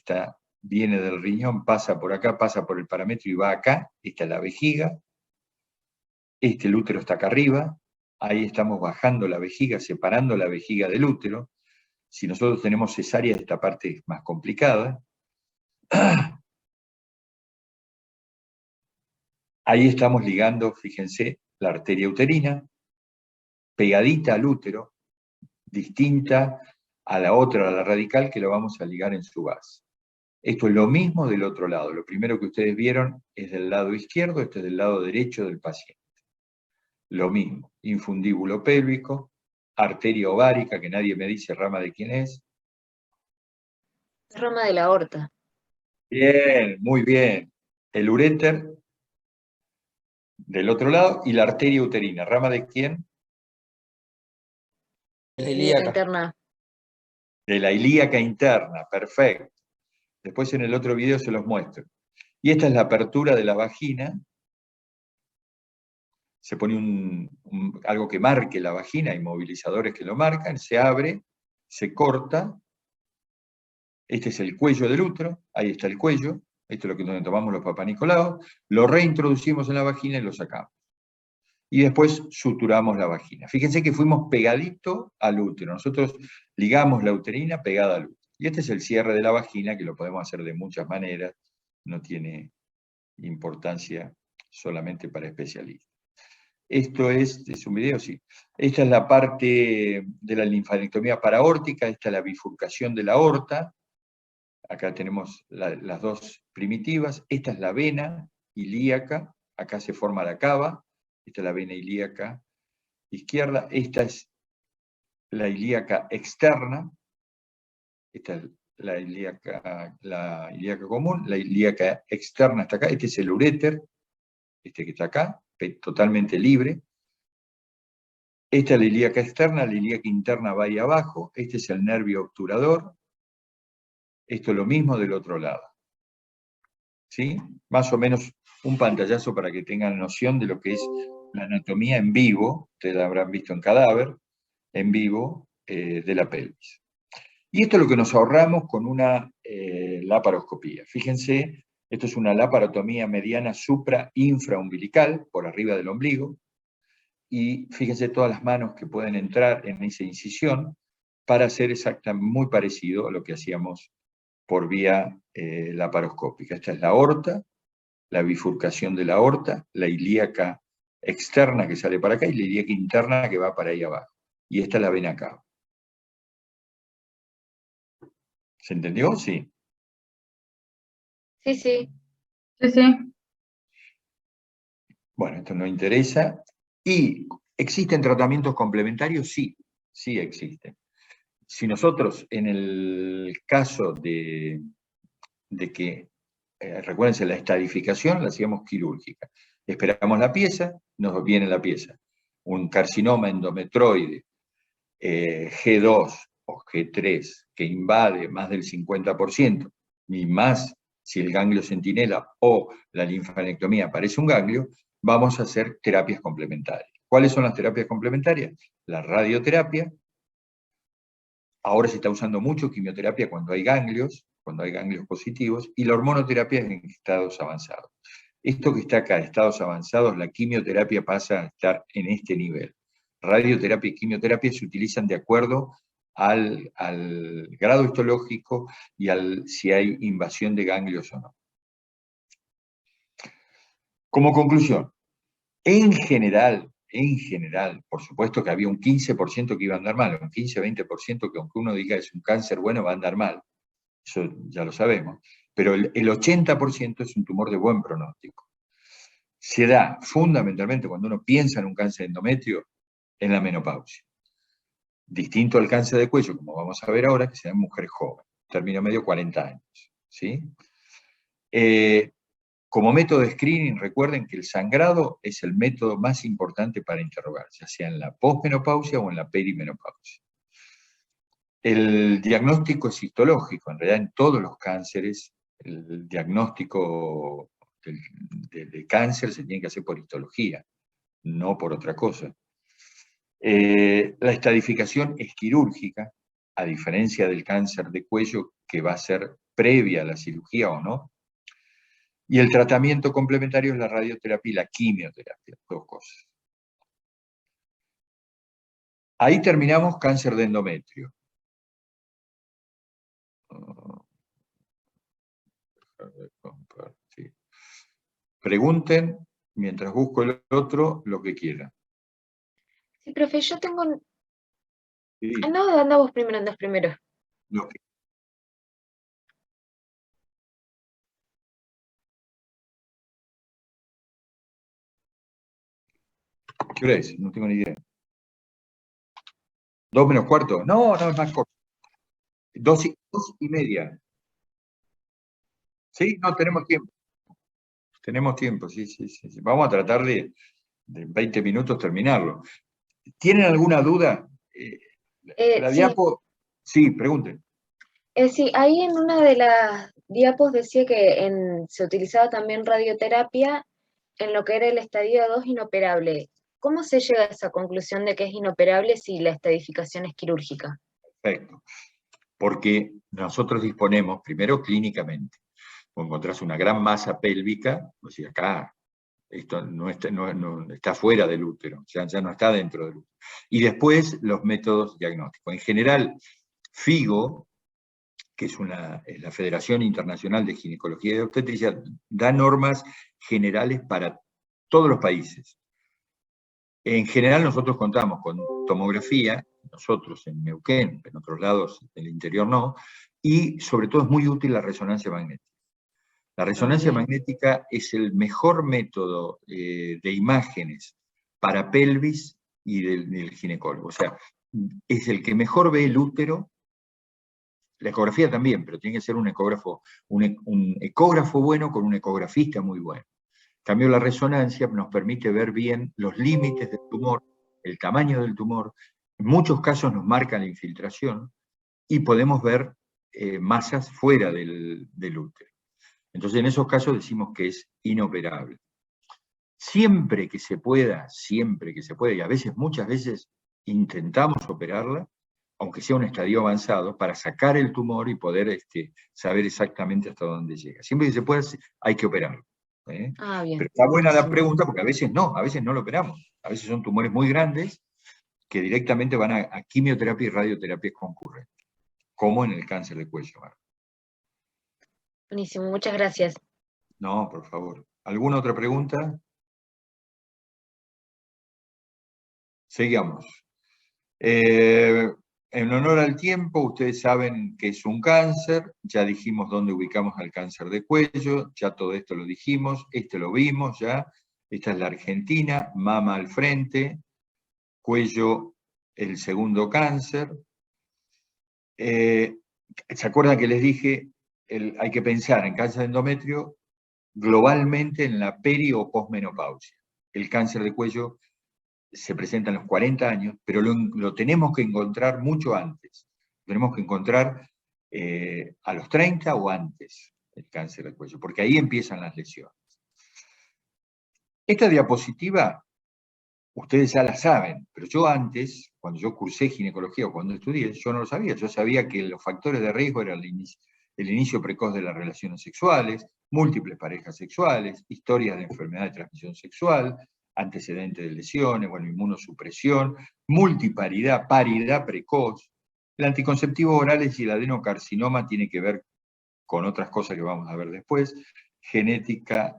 viene del riñón, pasa por acá, pasa por el parametrio y va acá. Esta es la vejiga. El útero está acá arriba. Ahí estamos bajando la vejiga, separando la vejiga del útero. Si nosotros tenemos cesárea, esta parte es más complicada. Ahí estamos ligando, fíjense, la arteria uterina, pegadita al útero, distinta a la otra, a la radical, que lo vamos a ligar en su base. Esto es lo mismo del otro lado. Lo primero que ustedes vieron es del lado izquierdo, este es del lado derecho del paciente. Lo mismo, infundíbulo pélvico, arteria ovárica, que nadie me dice rama de quién es. Rama de la aorta. Bien, muy bien. El uréter del otro lado y la arteria uterina. ¿Rama de quién? La Ilíaca ilíaca. interna. De la ilíaca interna, perfecto. Después en el otro video se los muestro. Y esta es la apertura de la vagina. Se pone algo que marque la vagina, hay movilizadores que lo marcan, se abre, se corta. Este es el cuello del útero, ahí está el cuello, esto es lo que donde tomamos los papanicolaos, lo reintroducimos en la vagina y lo sacamos. Y después suturamos la vagina. Fíjense que fuimos pegadito al útero. Nosotros ligamos la uterina pegada al útero. Y este es el cierre de la vagina, que lo podemos hacer de muchas maneras, no tiene importancia solamente para especialistas. Esto es un video, sí. Esta es la parte de la linfadenectomía paraórtica, esta es la bifurcación de la aorta. Acá tenemos las dos primitivas. Esta es la vena ilíaca, acá se forma la cava. Esta es la vena ilíaca izquierda, esta es la ilíaca externa, esta es la ilíaca común, la ilíaca externa está acá, este es el uréter, este que está acá, totalmente libre. Esta es la ilíaca externa, la ilíaca interna va ahí abajo, este es el nervio obturador, esto es lo mismo del otro lado. ¿Sí? Más o menos un pantallazo para que tengan noción de lo que es la anatomía en vivo, ustedes la habrán visto en cadáver, en vivo de la pelvis. Y esto es lo que nos ahorramos con una laparoscopía. Fíjense, esto es una laparotomía mediana supra-infraumbilical, por arriba del ombligo, y fíjense todas las manos que pueden entrar en esa incisión para hacer exactamente muy parecido a lo que hacíamos por vía laparoscópica. Esta es la aorta, la bifurcación de la aorta, la ilíaca externa que sale para acá y la ilíaca interna que va para ahí abajo. Y esta es la vena cava. ¿Se entendió? Sí. Sí, sí. Sí, sí. Bueno, esto no interesa. ¿Y existen tratamientos complementarios? Sí, sí existen. Si nosotros, en el caso de que, recuérdense, la estadificación la hacíamos quirúrgica. Esperamos la pieza, nos viene la pieza. Un carcinoma endometroide G2 o G3 que invade más del 50%, y más si el ganglio centinela o la linfadenectomía parece un ganglio, vamos a hacer terapias complementarias. ¿Cuáles son las terapias complementarias? La radioterapia. Ahora se está usando mucho quimioterapia cuando hay ganglios positivos, y la hormonoterapia en estados avanzados. Esto que está acá, estados avanzados, la quimioterapia pasa a estar en este nivel. Radioterapia y quimioterapia se utilizan de acuerdo al grado histológico y si hay invasión de ganglios o no. Como conclusión, en general, por supuesto que había un 15% que iba a andar mal, un 15-20% que aunque uno diga es un cáncer bueno, va a andar mal. Eso ya lo sabemos. Pero el 80% es un tumor de buen pronóstico. Se da fundamentalmente cuando uno piensa en un cáncer de endometrio en la menopausia. Distinto al cáncer de cuello, como vamos a ver ahora, que se da en mujeres jóvenes, término medio 40 años. ¿Sí? Como método de screening, recuerden que el sangrado es el método más importante para interrogar, ya sea en la posmenopausia o en la perimenopausia. El diagnóstico es histológico, en realidad en todos los cánceres, el diagnóstico de cáncer se tiene que hacer por histología, no por otra cosa. La estadificación es quirúrgica, a diferencia del cáncer de cuello, que va a ser previa a la cirugía o no. Y el tratamiento complementario es la radioterapia y la quimioterapia, dos cosas. Ahí terminamos cáncer de endometrio. Pregunten, mientras busco el otro, lo que quieran. Sí, profe, yo tengo... Sí, No, anda vos primero, andas primero. lo que- ¿Qué hora es? No tengo ni idea. 2 menos cuarto. No, es más corto. 2:30. Sí, no, tenemos tiempo. Tenemos tiempo, sí. Vamos a tratar de 20 minutos terminarlo. ¿Tienen alguna duda? La Sí. diapo... Sí, pregunten. Sí, ahí en una de las diapos decía que se utilizaba también radioterapia en lo que era el estadio 2 inoperable. ¿Cómo se llega a esa conclusión de que es inoperable si la estadificación es quirúrgica? Perfecto. Porque nosotros disponemos, primero clínicamente, o encontrás una gran masa pélvica, o sea, acá esto no está fuera del útero, ya no está dentro del útero. Y después los métodos diagnósticos. En general, FIGO, que es la Federación Internacional de Ginecología y Obstetricia, da normas generales para todos los países. En general nosotros contamos con tomografía, nosotros en Neuquén, en otros lados del interior no, y sobre todo es muy útil la resonancia magnética. La resonancia magnética es el mejor método de imágenes para pelvis y del ginecólogo. O sea, es el que mejor ve el útero. La ecografía también, pero tiene que ser un ecógrafo bueno con un ecografista muy bueno. En cambio, la resonancia nos permite ver bien los límites del tumor, el tamaño del tumor. En muchos casos nos marca la infiltración y podemos ver masas fuera del útero. Entonces, en esos casos decimos que es inoperable. Siempre que se pueda, y a veces, muchas veces, intentamos operarla, aunque sea un estadio avanzado, para sacar el tumor y poder saber exactamente hasta dónde llega. Siempre que se pueda, hay que operarlo. Bien. Pero está buena la pregunta, porque a veces no lo operamos. A veces son tumores muy grandes que directamente van a quimioterapia y radioterapia concurrente, como en el cáncer de cuello. Buenísimo, muchas gracias. No, por favor. ¿Alguna otra pregunta? Seguimos. En honor al tiempo, ustedes saben que es un cáncer, ya dijimos dónde ubicamos al cáncer de cuello, ya todo esto lo dijimos, lo vimos ya, esta es la Argentina, mama al frente, cuello el segundo cáncer. ¿Se acuerdan que les dije, hay que pensar en cáncer de endometrio globalmente en la peri o posmenopausia? El cáncer de cuello se presenta en los 40 años, pero lo tenemos que encontrar mucho antes. Tenemos que encontrar a los 30 o antes el cáncer de cuello, porque ahí empiezan las lesiones. Esta diapositiva, ustedes ya la saben, pero yo antes, cuando yo cursé ginecología o cuando estudié, yo no lo sabía. Yo sabía que los factores de riesgo eran el inicio precoz de las relaciones sexuales, múltiples parejas sexuales, historias de enfermedad de transmisión sexual, antecedentes de lesiones, inmunosupresión, multiparidad, paridad precoz. El anticonceptivo orales y el adenocarcinoma tiene que ver con otras cosas que vamos a ver después, genética.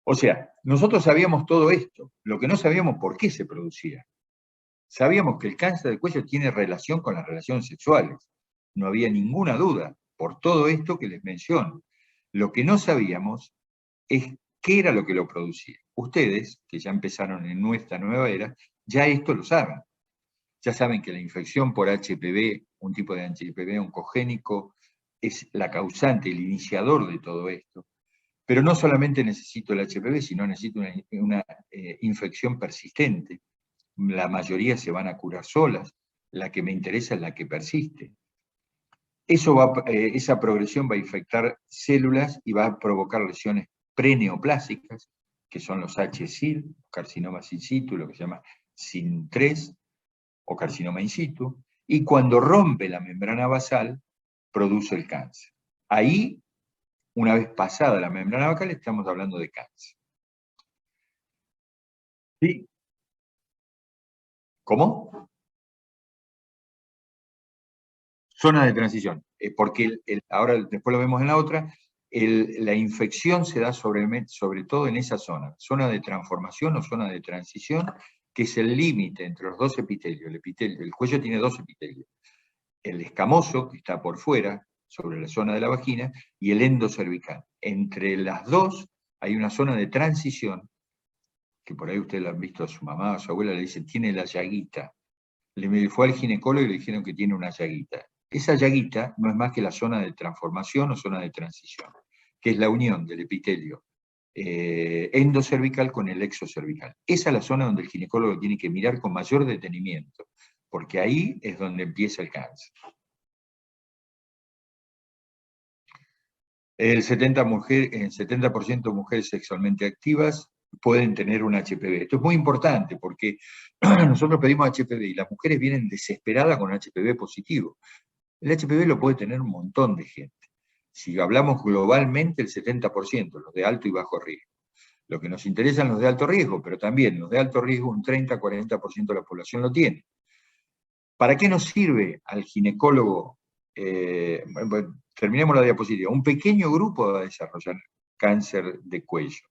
O sea, nosotros sabíamos todo esto, lo que no sabíamos por qué se producía. Sabíamos que el cáncer de cuello tiene relación con las relaciones sexuales, no había ninguna duda, por todo esto que les menciono. Lo que no sabíamos es qué era lo que lo producía. Ustedes, que ya empezaron en nuestra nueva era, ya esto lo saben. Ya saben que la infección por HPV, un tipo de HPV oncogénico, es la causante, el iniciador de todo esto. Pero no solamente necesito el HPV, sino necesito una infección persistente. La mayoría se van a curar solas. La que me interesa es la que persiste. Esa progresión va a infectar células y va a provocar lesiones preneoplásicas, que son los HSIL, carcinomas in situ, lo que se llama SIN3 o carcinoma in situ, y cuando rompe la membrana basal, produce el cáncer. Ahí, una vez pasada la membrana basal, estamos hablando de cáncer. ¿Sí? ¿Cómo? Zona de transición, porque ahora después lo vemos en la otra, la infección se da sobre todo en esa zona de transformación o zona de transición, que es el límite entre los dos epitelios. El cuello tiene dos epitelios, el escamoso, que está por fuera, sobre la zona de la vagina, y el endocervical. Entre las dos hay una zona de transición, que por ahí ustedes lo han visto a su mamá o a su abuela, le dicen, tiene la llaguita. Fue al ginecólogo y le dijeron que tiene una llaguita. Esa llaguita no es más que la zona de transformación o zona de transición, que es la unión del epitelio endocervical con el exocervical. Esa es la zona donde el ginecólogo tiene que mirar con mayor detenimiento, porque ahí es donde empieza el cáncer. El 70% de mujeres sexualmente activas pueden tener un HPV. Esto es muy importante porque nosotros pedimos HPV y las mujeres vienen desesperadas con HPV positivo. El HPV lo puede tener un montón de gente. Si hablamos globalmente, el 70%, los de alto y bajo riesgo. Lo que nos interesan los de alto riesgo, pero también los de alto riesgo, un 30-40% de la población lo tiene. ¿Para qué nos sirve al ginecólogo? Bueno, terminemos la diapositiva. Un pequeño grupo va a desarrollar cáncer de cuello.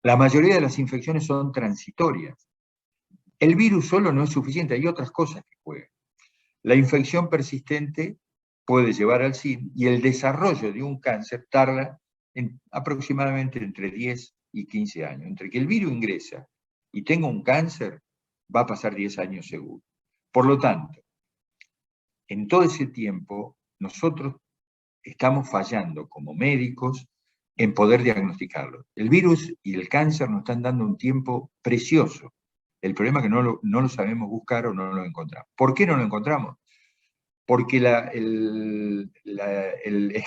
La mayoría de las infecciones son transitorias. El virus solo no es suficiente, hay otras cosas que juegan. La infección persistente puede llevar al SIN y el desarrollo de un cáncer tarda aproximadamente entre 10 y 15 años. Entre que el virus ingresa y tenga un cáncer, va a pasar 10 años seguro. Por lo tanto, en todo ese tiempo, nosotros estamos fallando como médicos en poder diagnosticarlo. El virus y el cáncer nos están dando un tiempo precioso. El problema es que no lo sabemos buscar o no lo encontramos. ¿Por qué no lo encontramos? Porque el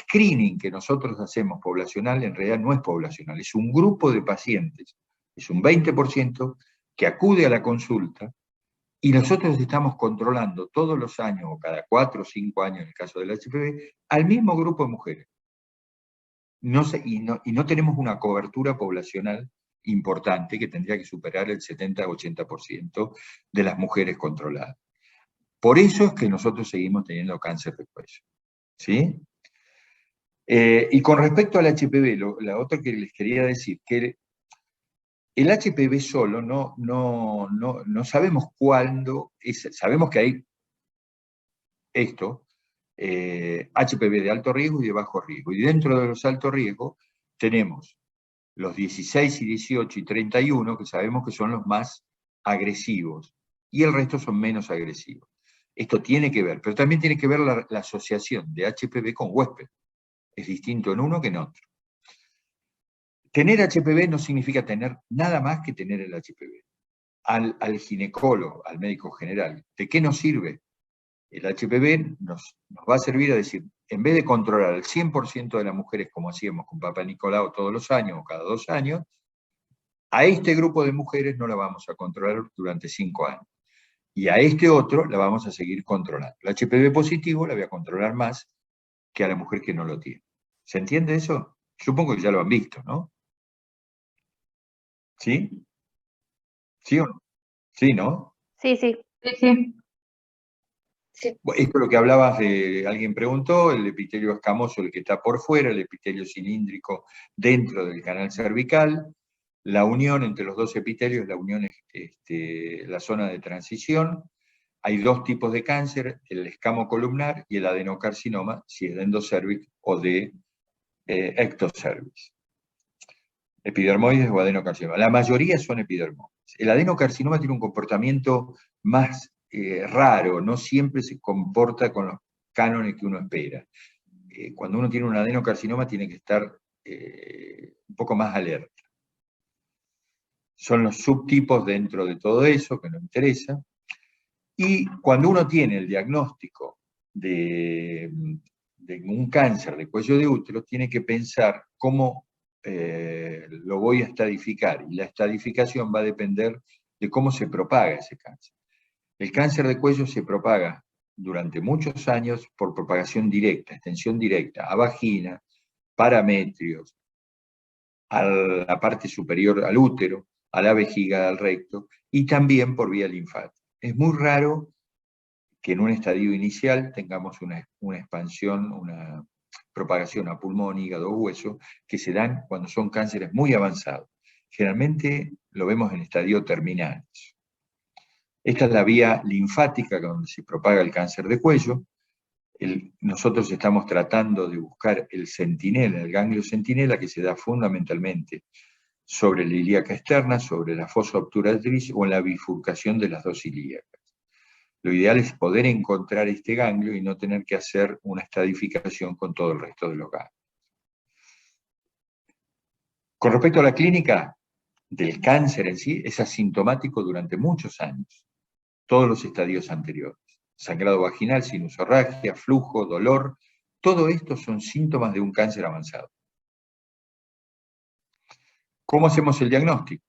screening que nosotros hacemos poblacional en realidad no es poblacional, es un grupo de pacientes, es un 20% que acude a la consulta y nosotros estamos controlando todos los años, o cada 4 o 5 años en el caso del HPV, al mismo grupo de mujeres. Y no tenemos una cobertura poblacional importante que tendría que superar el 70-80% de las mujeres controladas. Por eso es que nosotros seguimos teniendo cáncer de cuello. ¿Sí? Y con respecto al HPV, la otra que les quería decir, que el HPV solo no sabemos cuándo, sabemos que hay esto, HPV de alto riesgo y de bajo riesgo. Y dentro de los altos riesgos tenemos los 16 y 18 y 31, que sabemos que son los más agresivos, y el resto son menos agresivos. Esto tiene que ver, pero también tiene que ver la asociación de HPV con huésped. Es distinto en uno que en otro. Tener HPV no significa tener nada más que tener el HPV. Al ginecólogo, al médico general, ¿de qué nos sirve? El HPV nos va a servir a decir, en vez de controlar al 100% de las mujeres como hacíamos con Papa Nicolau todos los años o cada 2 años, a este grupo de mujeres no la vamos a controlar durante 5 años. Y a este otro la vamos a seguir controlando. El HPV positivo la voy a controlar más que a la mujer que no lo tiene. ¿Se entiende eso? Supongo que ya lo han visto, ¿no? ¿Sí? ¿Sí o no? ¿Sí, no? Sí, sí. Sí. Esto es lo que hablabas de, alguien preguntó, el epitelio escamoso, el que está por fuera, el epitelio cilíndrico dentro del canal cervical, la unión entre los dos epitelios, la unión es la zona de transición. Hay 2 tipos de cáncer, el escamo columnar y el adenocarcinoma, si es de endocervix o de ectocervix. Epidermoides o adenocarcinoma. La mayoría son epidermoides. El adenocarcinoma tiene un comportamiento más raro, no siempre se comporta con los cánones que uno espera. Cuando uno tiene un adenocarcinoma tiene que estar un poco más alerta. Son los subtipos dentro de todo eso que nos interesa. Y cuando uno tiene el diagnóstico de un cáncer de cuello de útero, tiene que pensar cómo lo voy a estadificar. Y la estadificación va a depender de cómo se propaga ese cáncer. El cáncer de cuello se propaga durante muchos años por propagación directa, extensión directa, a vagina, parametrios, a la parte superior al útero, a la vejiga, al recto, y también por vía linfática. Es muy raro que en un estadio inicial tengamos una expansión, una propagación a pulmón, hígado o hueso, que se dan cuando son cánceres muy avanzados. Generalmente lo vemos en estadios terminales. Esta es la vía linfática donde se propaga el cáncer de cuello. Nosotros estamos tratando de buscar el centinela, el ganglio centinela, que se da fundamentalmente sobre la ilíaca externa, sobre la fosa obturatriz o en la bifurcación de las 2 ilíacas. Lo ideal es poder encontrar este ganglio y no tener que hacer una estadificación con todo el resto de los ganglios. Con respecto a la clínica del cáncer en sí, es asintomático durante muchos años, todos los estadios anteriores. Sangrado vaginal, sinusorragia, flujo, dolor, todo esto son síntomas de un cáncer avanzado. ¿Cómo hacemos el diagnóstico?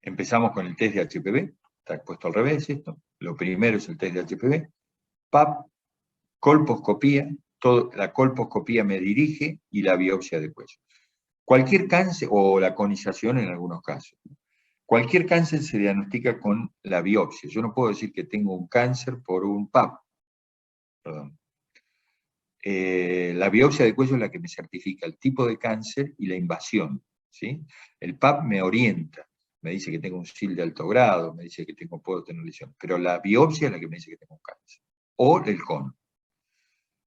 Empezamos con el test de HPV, está puesto al revés esto. Lo primero es el test de HPV. PAP, colposcopía, la colposcopía me dirige y la biopsia de cuello. Cualquier cáncer, o la conización en algunos casos, cualquier cáncer se diagnostica con la biopsia. Yo no puedo decir que tengo un cáncer por un PAP. Perdón. La biopsia de cuello es la que me certifica el tipo de cáncer y la invasión, ¿sí? El PAP me orienta, me dice que tengo un SIL de alto grado, me dice que puedo tener lesiones, pero la biopsia es la que me dice que tengo un cáncer, o el cono.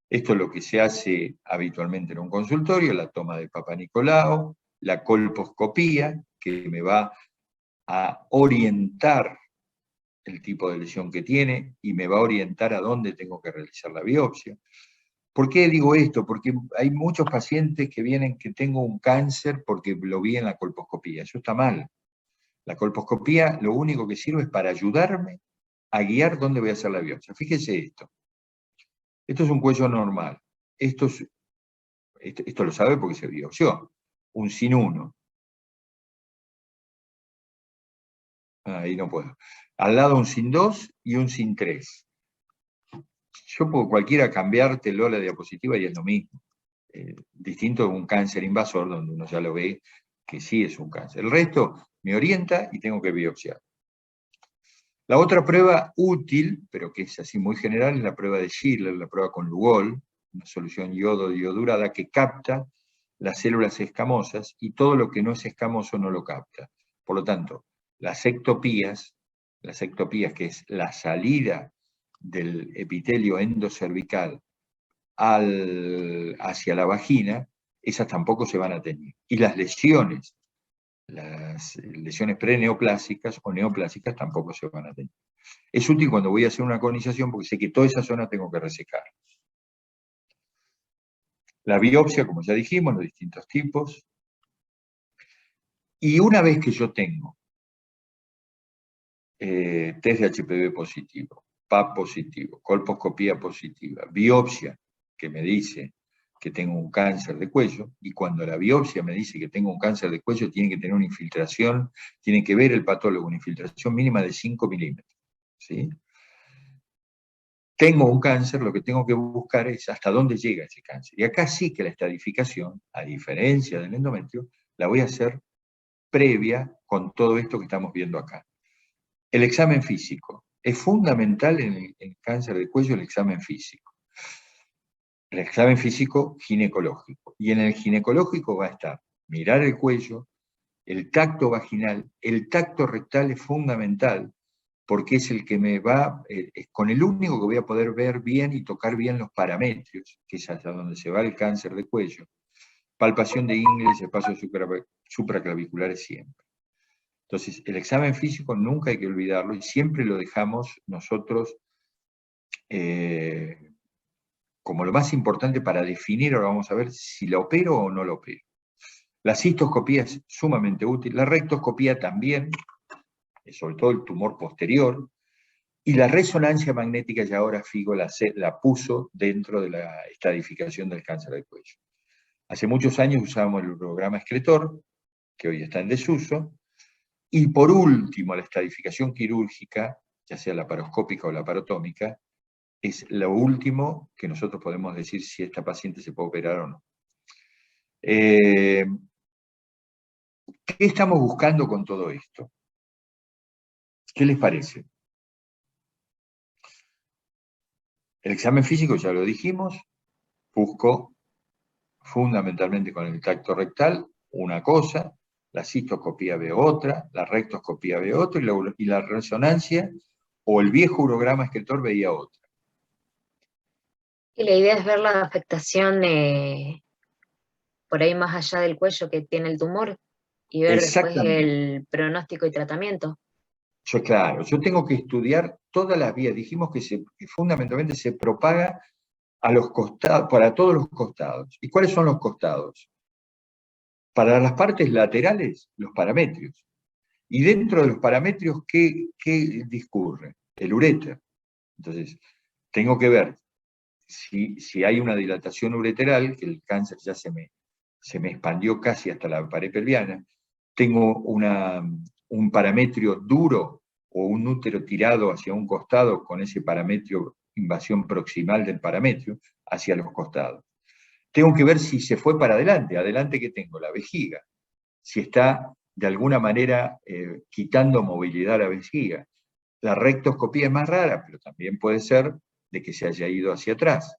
Esto es lo que se hace habitualmente en un consultorio, la toma de Papa Nicolau, la colposcopía, que me va a orientar el tipo de lesión que tiene y me va a orientar a dónde tengo que realizar la biopsia. ¿Por qué digo esto? Porque hay muchos pacientes que vienen que tengo un cáncer porque lo vi en la colposcopía. Eso está mal. La colposcopía lo único que sirve es para ayudarme a guiar dónde voy a hacer la biopsia. Fíjese esto. Esto es un cuello normal. Esto lo sabe porque se biopsió. Un sin 1. Ahí no puedo. Al lado un sin 2 y un sin 3. Yo puedo cualquiera cambiártelo a la diapositiva y es lo mismo. Distinto de un cáncer invasor, donde uno ya lo ve que sí es un cáncer. El resto me orienta y tengo que biopsiar. La otra prueba útil, pero que es así muy general, es la prueba de Schiller, la prueba con Lugol, una solución yodo-diodurada que capta las células escamosas y todo lo que no es escamoso no lo capta. Por lo tanto, las ectopías, que es la salida del epitelio endocervical hacia la vagina, esas tampoco se van a tener. Y las lesiones preneoplásicas o neoplásicas tampoco se van a tener. Es útil cuando voy a hacer una conización porque sé que toda esa zona tengo que resecar. La biopsia, como ya dijimos, los distintos tipos. Y una vez que yo tengo test de HPV positivo, PAP positivo, colposcopía positiva, biopsia que me dice que tengo un cáncer de cuello, y cuando la biopsia me dice que tengo un cáncer de cuello, tiene que tener una infiltración, tiene que ver el patólogo, una infiltración mínima de 5 milímetros. ¿Sí? Tengo un cáncer, lo que tengo que buscar es hasta dónde llega ese cáncer. Y acá sí que la estadificación, a diferencia del endometrio, la voy a hacer previa con todo esto que estamos viendo acá. El examen físico. Es fundamental en el cáncer de cuello el examen físico. El examen físico ginecológico. Y en el ginecológico va a estar mirar el cuello, el tacto vaginal, el tacto rectal es fundamental porque es el que me va, con el único que voy a poder ver bien y tocar bien los parametrios, que es hasta donde se va el cáncer de cuello. Palpación de ingles, espacios supraclaviculares siempre. Entonces, el examen físico nunca hay que olvidarlo y siempre lo dejamos nosotros como lo más importante para definir, ahora vamos a ver si la opero o no la opero. La cistoscopía es sumamente útil, la rectoscopía también, sobre todo el tumor posterior, y la resonancia magnética ya ahora Figo la puso dentro de la estadificación del cáncer de cuello. Hace muchos años usábamos el urograma excretor, que hoy está en desuso, y por último la estadificación quirúrgica, ya sea la laparoscópica o la laparotómica, es lo último que nosotros podemos decir si esta paciente se puede operar o no. ¿Qué estamos buscando con todo esto? ¿Qué les parece? El examen físico, ya lo dijimos, busco fundamentalmente con el tacto rectal una cosa, la cistoscopía ve otra, la rectoscopía ve otra, y la resonancia o el viejo urograma excretor veía otra. Y la idea es ver la afectación por ahí más allá del cuello que tiene el tumor y ver después el pronóstico y tratamiento. Claro, yo tengo que estudiar todas las vías. Dijimos que fundamentalmente se propaga a los costados, para todos los costados. ¿Y cuáles son los costados? Para las partes laterales, los parametrios. Y dentro de los parametrios, ¿qué discurre? El uréter. Entonces, tengo que ver si hay una dilatación ureteral, que el cáncer ya se me expandió casi hasta la pared pelviana, tengo un parametrio duro o un útero tirado hacia un costado con ese parametrio invasión proximal del parametrio hacia los costados. Tengo que ver si se fue para adelante. Adelante, ¿qué tengo? La vejiga. Si está de alguna manera quitando movilidad a la vejiga. La rectoscopía es más rara, pero también puede ser de que se haya ido hacia atrás.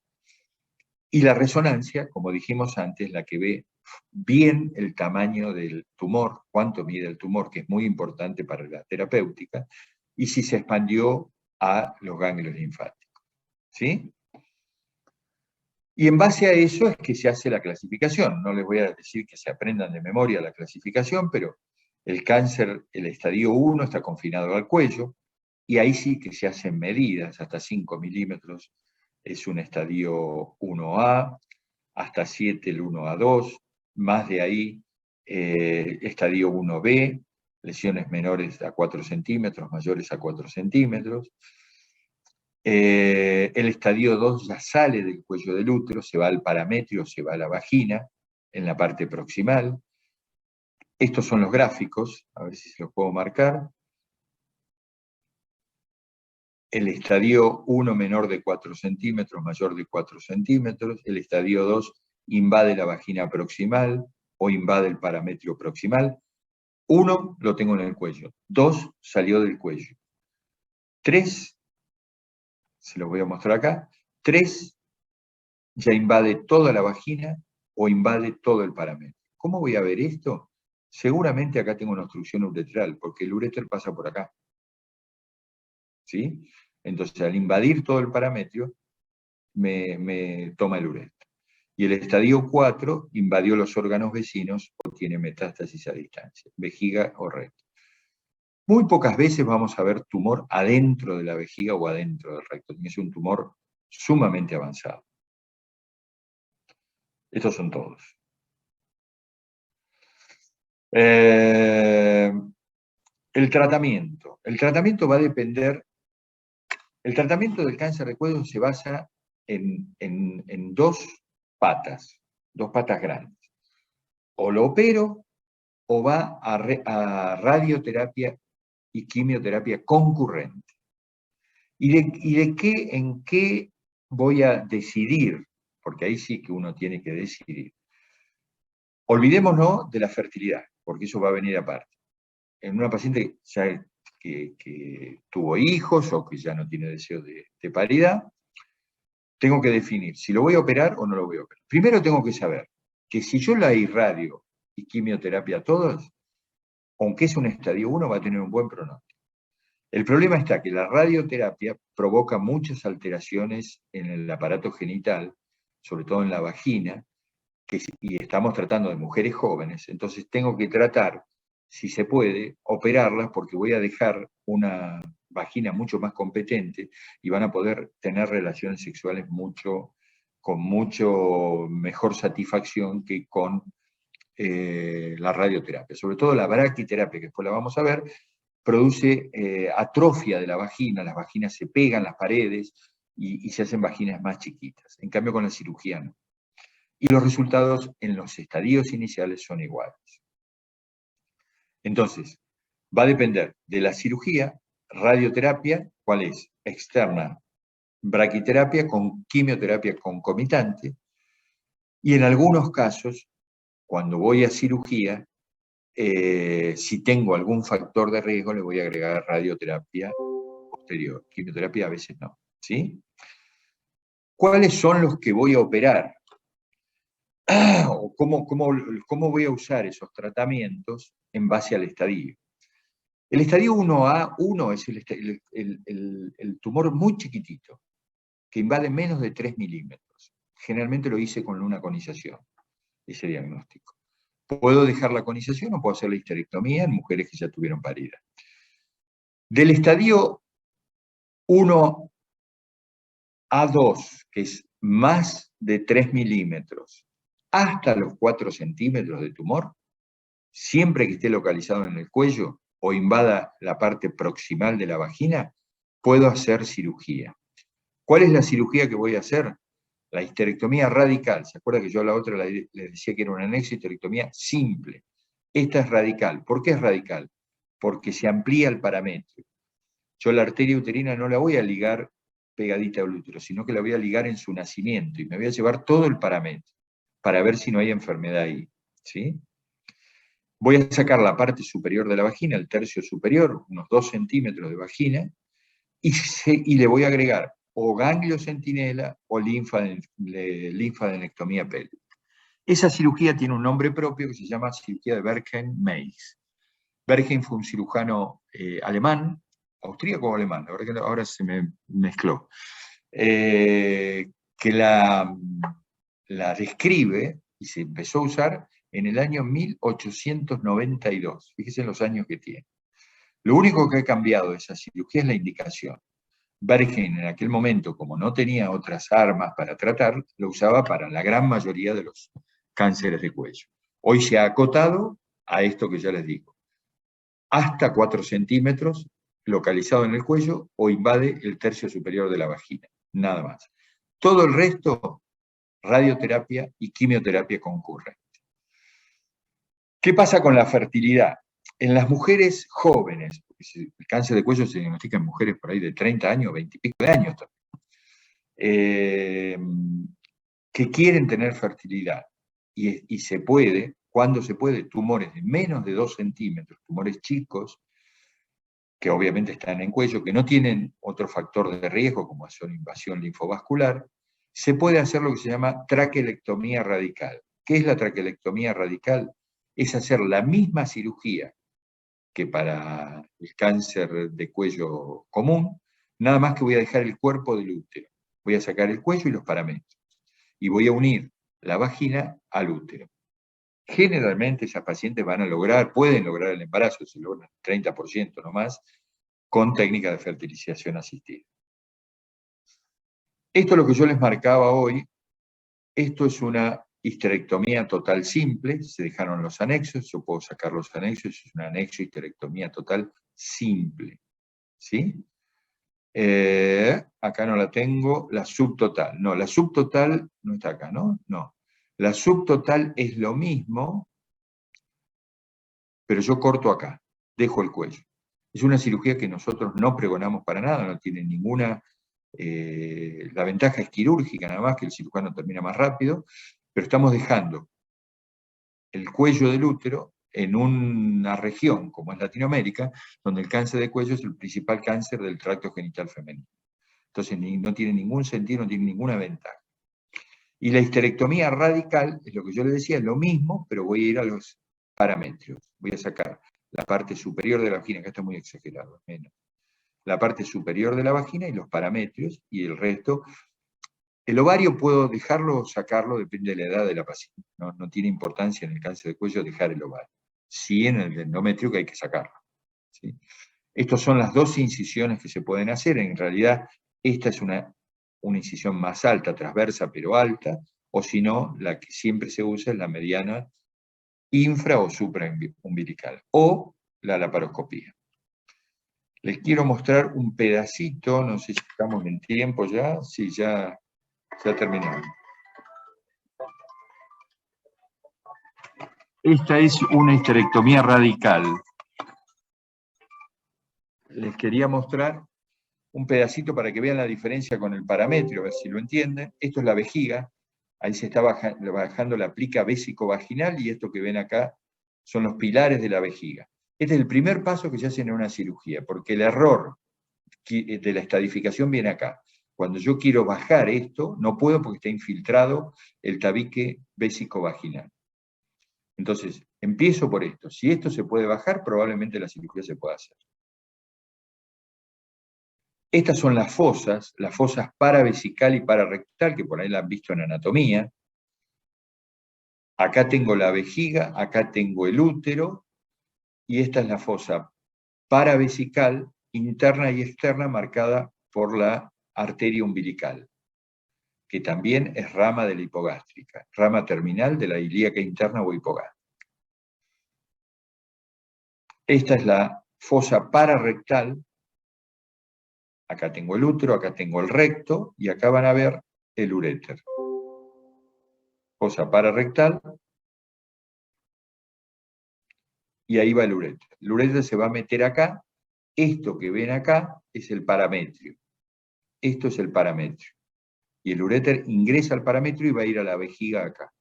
Y la resonancia, como dijimos antes, la que ve bien el tamaño del tumor, cuánto mide el tumor, que es muy importante para la terapéutica, y si se expandió a los ganglios linfáticos. ¿Sí? Y en base a eso es que se hace la clasificación. No les voy a decir que se aprendan de memoria la clasificación, pero el cáncer, el estadio 1, está confinado al cuello, y ahí sí que se hacen medidas, hasta 5 milímetros es un estadio 1A, hasta 7 el 1A2, más de ahí estadio 1B, lesiones menores a 4 centímetros, mayores a 4 centímetros. El estadio 2 ya sale del cuello del útero, se va al parametrio, se va a la vagina, en la parte proximal. Estos son los gráficos, a ver si se los puedo marcar. El estadio 1 menor de 4 centímetros, mayor de 4 centímetros. El estadio 2 invade la vagina proximal o invade el parametrio proximal. 1 lo tengo en el cuello. 2 salió del cuello. 3, se los voy a mostrar acá. 3 ya invade toda la vagina o invade todo el parametrio. ¿Cómo voy a ver esto? Seguramente acá tengo una obstrucción uretral, porque el uréter pasa por acá. ¿Sí? Entonces, al invadir todo el parametrio, me toma el uréter. Y el estadio 4 invadió los órganos vecinos o tiene metástasis a distancia, vejiga o recto. Muy pocas veces vamos a ver tumor adentro de la vejiga o adentro del recto. Es un tumor sumamente avanzado. Estos son todos. El tratamiento. El tratamiento va a depender. El tratamiento del cáncer de cuello se basa en dos patas grandes. O lo opero o va a radioterapia y quimioterapia concurrente. ¿En qué voy a decidir? Porque ahí sí que uno tiene que decidir. Olvidémonos de la fertilidad, porque eso va a venir aparte. En una paciente ya que tuvo hijos o que ya no tiene deseo de paridad, tengo que definir si lo voy a operar o no lo voy a operar. Primero tengo que saber que si yo la irradio y quimioterapia a todos, aunque es un estadio 1, va a tener un buen pronóstico. El problema está que la radioterapia provoca muchas alteraciones en el aparato genital, sobre todo en la vagina, y estamos tratando de mujeres jóvenes, entonces tengo que tratar, si se puede, operarlas porque voy a dejar una vagina mucho más competente y van a poder tener relaciones sexuales con mucho mejor satisfacción que con la radioterapia. Sobre todo la braquiterapia, que después la vamos a ver, produce atrofia de la vagina, las vaginas se pegan las paredes y se hacen vaginas más chiquitas. En cambio con la cirugía no. Y los resultados en los estadios iniciales son iguales. Entonces, va a depender de la cirugía, radioterapia, ¿cuál es? Externa, braquiterapia con quimioterapia concomitante, y en algunos casos, cuando voy a cirugía, si tengo algún factor de riesgo, le voy a agregar radioterapia posterior. Quimioterapia a veces no. ¿Sí? ¿Cuáles son los que voy a operar? ¿Cómo voy a usar esos tratamientos en base al estadio? El estadio 1A1 es el tumor muy chiquitito, que invade menos de 3 milímetros. Generalmente lo hice con una conización, ese diagnóstico. Puedo dejar la conización o puedo hacer la histerectomía en mujeres que ya tuvieron parida. Del estadio 1A2, que es más de 3 milímetros, hasta los 4 centímetros de tumor, siempre que esté localizado en el cuello o invada la parte proximal de la vagina, puedo hacer cirugía. ¿Cuál es la cirugía que voy a hacer? La histerectomía radical. ¿Se acuerda que yo a la otra les decía que era un anexo histerectomía simple? Esta es radical. ¿Por qué es radical? Porque se amplía el parametrio. Yo la arteria uterina no la voy a ligar pegadita al útero, sino que la voy a ligar en su nacimiento y me voy a llevar todo el parámetro para ver si no hay enfermedad ahí, ¿sí? Voy a sacar la parte superior de la vagina, el tercio superior, unos 2 centímetros de vagina, y le voy a agregar o ganglio centinela o linfadenectomía pélvica. Esa cirugía tiene un nombre propio que se llama cirugía de Bergen-Meis. Bergen fue un cirujano alemán, austríaco o alemán, la verdad que ahora se me mezcló, que la describe y se empezó a usar en el año 1892. Fíjense en los años que tiene. Lo único que ha cambiado de esa cirugía es la indicación. Bergen en aquel momento, como no tenía otras armas para tratar, lo usaba para la gran mayoría de los cánceres de cuello. Hoy se ha acotado a esto que ya les digo. Hasta 4 centímetros localizado en el cuello o invade el tercio superior de la vagina. Nada más. Todo el resto, radioterapia y quimioterapia concurrente. ¿Qué pasa con la fertilidad? En las mujeres jóvenes, el cáncer de cuello se diagnostica en mujeres por ahí de 30 años, 20 y pico de años también, que quieren tener fertilidad y se puede, cuando se puede, tumores de menos de 2 centímetros, tumores chicos, que obviamente están en cuello, que no tienen otro factor de riesgo como son invasión linfovascular, se puede hacer lo que se llama traquelectomía radical. ¿Qué es la traquelectomía radical? Es hacer la misma cirugía que para el cáncer de cuello común, nada más que voy a dejar el cuerpo del útero. Voy a sacar el cuello y los paramétros. Y voy a unir la vagina al útero. Generalmente esas pacientes pueden lograr el embarazo, se logran 30% no más, con técnicas de fertilización asistida. Esto es lo que yo les marcaba hoy. Esto es una histerectomía total simple, se dejaron los anexos, yo puedo sacar los anexos, es un anexo histerectomía total simple. ¿Sí? Acá no la tengo, la subtotal. No, la subtotal no está acá, ¿no? No. La subtotal es lo mismo, pero yo corto acá, dejo el cuello. Es una cirugía que nosotros no pregonamos para nada, no tiene ninguna... la ventaja es quirúrgica, nada más, que el cirujano termina más rápido, pero estamos dejando el cuello del útero en una región como es Latinoamérica, donde el cáncer de cuello es el principal cáncer del tracto genital femenino. Entonces no tiene ningún sentido, no tiene ninguna ventaja. Y la histerectomía radical, es lo que yo les decía, es lo mismo, pero voy a ir a los paramétros. Voy a sacar la parte superior de la vagina, acá está muy exagerado, menos. La parte superior de la vagina y los paramétros, y el resto. El ovario puedo dejarlo o sacarlo, depende de la edad de la paciente. No tiene importancia en el cáncer de cuello dejar el ovario. Sí en el endometrio que hay que sacarlo. ¿Sí? Estas son las 2 incisiones que se pueden hacer. En realidad, esta es una incisión más alta, transversa, pero alta, o si no, la que siempre se usa es la mediana infra o supraumbilical, o la laparoscopía. Les quiero mostrar un pedacito, no sé si estamos en tiempo ya, sí, ya terminamos. Esta es una histerectomía radical. Les quería mostrar un pedacito para que vean la diferencia con el parametrio, a ver si lo entienden. Esto es la vejiga, ahí se está bajando la plica vésico-vaginal y esto que ven acá son los pilares de la vejiga. Este es el primer paso que se hace en una cirugía, porque el error de la estadificación viene acá. Cuando yo quiero bajar esto, no puedo porque está infiltrado el tabique vésico-vaginal. Entonces, empiezo por esto. Si esto se puede bajar, probablemente la cirugía se pueda hacer. Estas son las fosas paravesical y pararectal, que por ahí la han visto en anatomía. Acá tengo la vejiga, acá tengo el útero, y esta es la fosa paravesical, interna y externa, marcada por la arteria umbilical, que también es rama de la hipogástrica, rama terminal de la ilíaca interna o hipogástrica. Esta es la fosa pararectal. Acá tengo el útero, acá tengo el recto, y acá van a ver el uréter. Fosa pararectal, y ahí va el uréter. El uréter se va a meter acá. Esto que ven acá es el parametrio. esto es el parametrio. Y el uréter ingresa al parametrio y va a ir a la vejiga acá.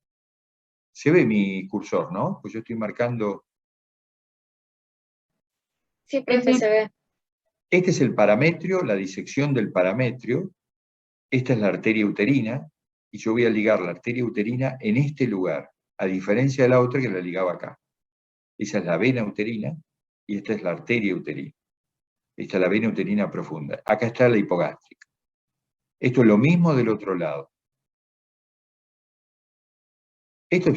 Se ve mi cursor, ¿no? Pues yo estoy marcando. Sí, profe, se ve. Este es el parametrio, la disección del parametrio. Esta es la arteria uterina, y yo voy a ligar la arteria uterina en este lugar, a diferencia de la otra que la ligaba acá. Esa es la vena uterina, y esta es la arteria uterina. Esta es la vena uterina profunda. Acá está la hipogástrica. Esto es lo mismo del otro lado. Esto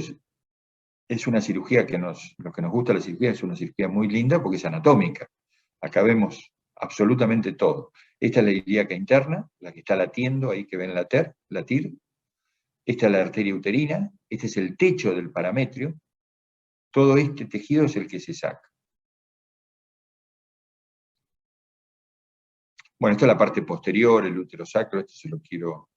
es una cirugía que lo que nos gusta de la cirugía es una cirugía muy linda porque es anatómica. Acá vemos absolutamente todo. Esta es la ilíaca interna, la que está latiendo, ahí que ven latir. Esta es la arteria uterina, este es el techo del parametrio. Todo este tejido es el que se saca. Bueno, esta es la parte posterior, el útero sacro, esto se lo quiero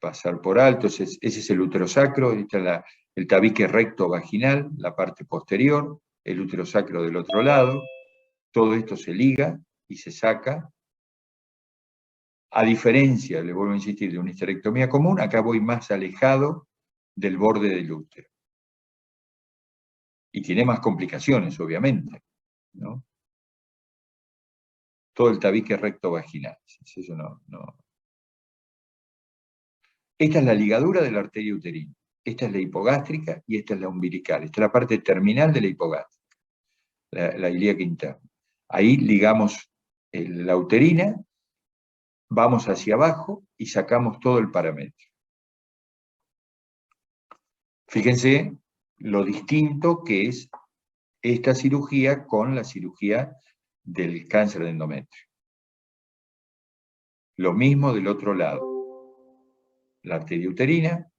pasar por alto, ese es el útero sacro, esta es el tabique recto vaginal, la parte posterior, el útero sacro del otro lado, todo esto se liga y se saca. A diferencia, le vuelvo a insistir, de una histerectomía común, acá voy más alejado del borde del útero. Y tiene más complicaciones, obviamente, ¿no? Todo el tabique recto vaginal. Eso no. Esta es la ligadura de la arteria uterina. Esta es la hipogástrica y esta es la umbilical. Esta es la parte terminal de la hipogástrica, la ilíaca interna. Ahí ligamos la uterina, vamos hacia abajo y sacamos todo el parametrio. Fíjense lo distinto que es esta cirugía con la cirugía del cáncer de endometrio. Lo mismo del otro lado. La arteria uterina.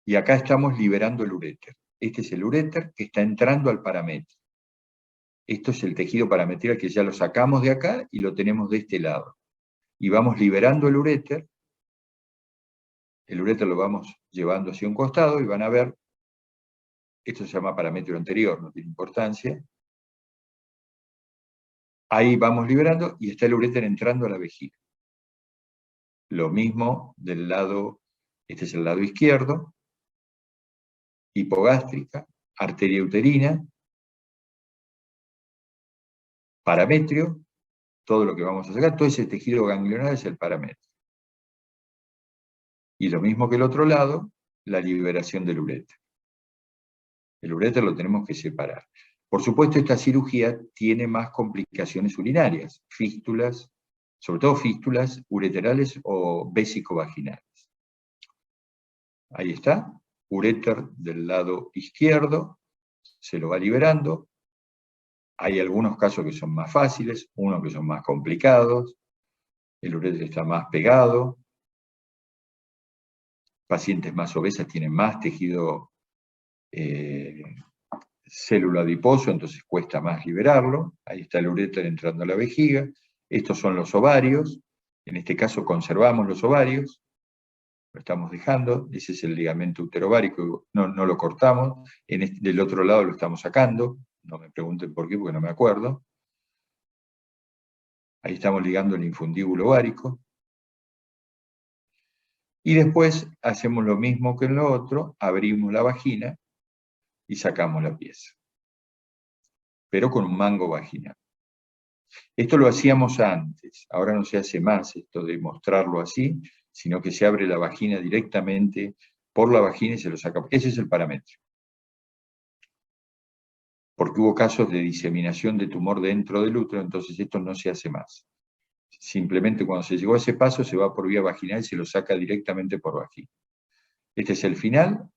Y acá estamos liberando el uréter. Este es el uréter que está entrando al parametrio. Esto es el tejido parametrial que ya lo sacamos de acá y lo tenemos de este lado. Y vamos liberando el uréter. El uréter lo vamos llevando hacia un costado y van a ver, esto se llama parametrio anterior, no tiene importancia. Ahí vamos liberando y está el uréter entrando a la vejiga. Lo mismo del lado, este es el lado izquierdo, hipogástrica, arteria uterina, parametrio, todo lo que vamos a sacar, todo ese tejido ganglionar es el parametrio. Y lo mismo que el otro lado, la liberación del uréter. El uréter lo tenemos que separar. Por supuesto, esta cirugía tiene más complicaciones urinarias, fístulas, sobre todo fístulas ureterales o vésico-vaginales. Ahí está, uréter del lado izquierdo, se lo va liberando. Hay algunos casos que son más fáciles, unos que son más complicados. El uréter está más pegado. Pacientes más obesas tienen más tejido célula adiposo, entonces cuesta más liberarlo. Ahí está el uréter entrando a la vejiga. Estos son los ovarios. En este caso conservamos los ovarios. Lo estamos dejando. Ese es el ligamento uterovárico. No lo cortamos. Del otro lado lo estamos sacando. No me pregunten por qué, porque no me acuerdo. Ahí estamos ligando el infundíbulo ovárico. Y después hacemos lo mismo que en lo otro. Abrimos la vagina y sacamos la pieza. Pero con un mango vaginal. Esto lo hacíamos antes, ahora no se hace más esto de mostrarlo así, sino que se abre la vagina directamente por la vagina y se lo saca. Ese es el parametrio. Porque hubo casos de diseminación de tumor dentro del útero, entonces esto no se hace más. Simplemente cuando se llegó a ese paso se va por vía vaginal y se lo saca directamente por vagina. Este es el final,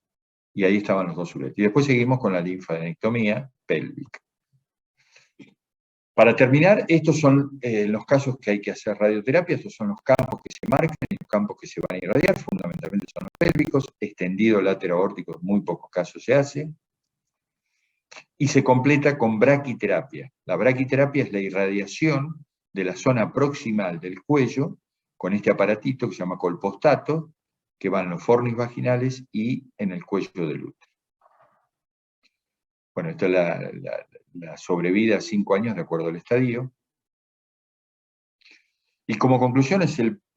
y ahí estaban los dos uréteres. Y después seguimos con la linfadenectomía pélvica. Para terminar, estos son los casos que hay que hacer radioterapia, estos son los campos que se marcan y los campos que se van a irradiar, fundamentalmente son los pélvicos, extendido látero aórtico en muy pocos casos se hace, y se completa con braquiterapia. La braquiterapia es la irradiación de la zona proximal del cuello con este aparatito que se llama colpostato, que va en los fornis vaginales y en el cuello del útero. Bueno, esta es la sobrevida a 5 años de acuerdo al estadio. Y como conclusión,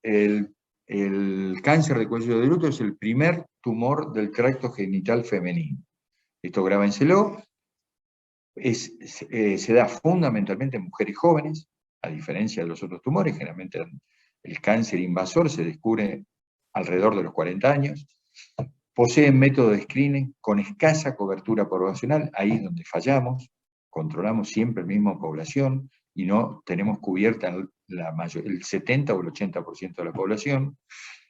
el cáncer de cuello del útero es el primer tumor del tracto genital femenino. Esto grábenselo. Se da fundamentalmente en mujeres jóvenes, a diferencia de los otros tumores. Generalmente el cáncer invasor se descubre alrededor de los 40 años. Poseen método de screening con escasa cobertura poblacional, ahí es donde fallamos, controlamos siempre la misma población y no tenemos cubierta el 70 o el 80% de la población.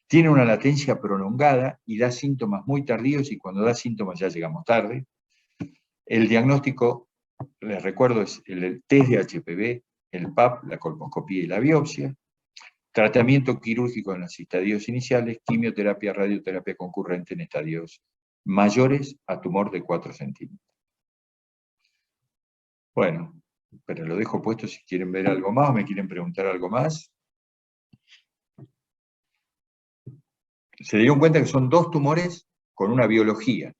Tiene una latencia prolongada y da síntomas muy tardíos, y cuando da síntomas ya llegamos tarde. El diagnóstico, les recuerdo, es el test de HPV, el PAP, la colposcopía y la biopsia. Tratamiento quirúrgico en los estadios iniciales, quimioterapia, radioterapia concurrente en estadios mayores a tumor de 4 centímetros. Bueno, pero lo dejo puesto si quieren ver algo más o me quieren preguntar algo más. Se dieron cuenta que son 2 tumores con una biología,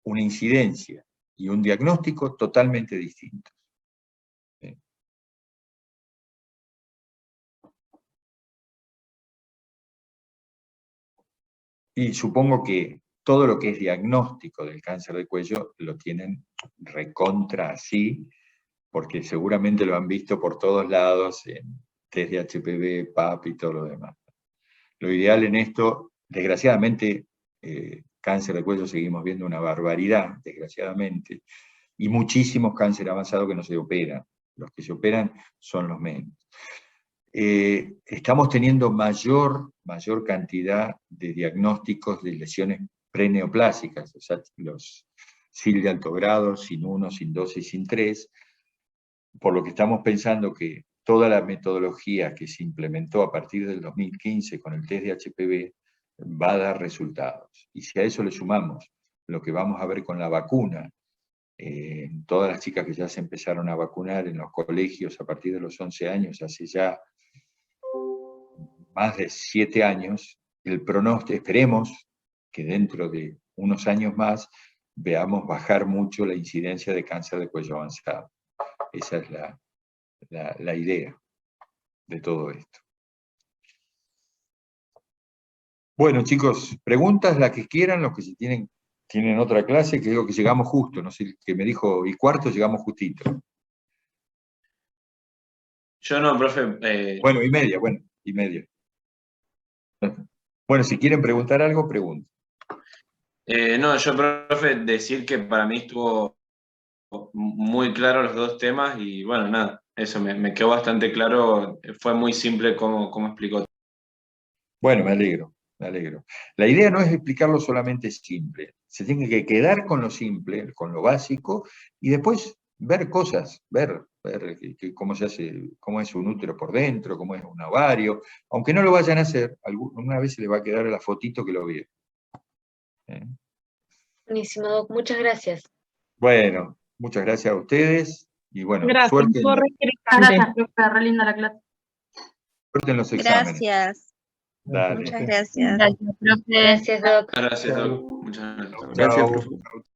una incidencia y un diagnóstico totalmente distintos. ¿Sí? Y supongo que todo lo que es diagnóstico del cáncer de cuello lo tienen recontra así, porque seguramente lo han visto por todos lados, en test de HPV, PAP y todo lo demás. Lo ideal en esto, desgraciadamente, cáncer de cuello seguimos viendo una barbaridad, desgraciadamente, y muchísimos cáncer avanzados que no se operan. Los que se operan son los menos. Estamos teniendo mayor cantidad de diagnósticos de lesiones preneoplásicas, o sea, los SIL de alto grado, SIN 1, SIN 2 y SIN 3, por lo que estamos pensando que toda la metodología que se implementó a partir del 2015 con el test de HPV va a dar resultados. Y si a eso le sumamos lo que vamos a ver con la vacuna, todas las chicas que ya se empezaron a vacunar en los colegios a partir de los 11 años, hace ya más de 7 años, el pronóstico, esperemos que dentro de unos años más veamos bajar mucho la incidencia de cáncer de cuello avanzado. Esa es la idea de todo esto. Bueno, chicos, preguntas las que quieran, los que se tienen otra clase, que digo que llegamos justo, no sé, que me dijo, y cuarto llegamos justito. Yo no, profe. Bueno, y media. Bueno, si quieren preguntar algo, pregunten. No, yo, profe, decir que para mí estuvo muy claro los 2 temas y bueno, nada, eso me quedó bastante claro, fue muy simple como explicó. Bueno, me alegro. La idea no es explicarlo solamente simple, se tiene que quedar con lo simple, con lo básico, y después ver cosas, ver cómo se hace, cómo es un útero por dentro, cómo es un ovario, aunque no lo vayan a hacer, alguna vez se les va a quedar la fotito que lo vieron. Buenísimo, Doc, muchas gracias. Bueno, muchas gracias a ustedes, y bueno, Gracias, suerte gracias, profe, re linda la clase. suerte en los exámenes. Gracias. Dale. Muchas gracias. Gracias, profe. Gracias, Doc. Gracias, Doc. Muchas gracias. Chao. Gracias, profe.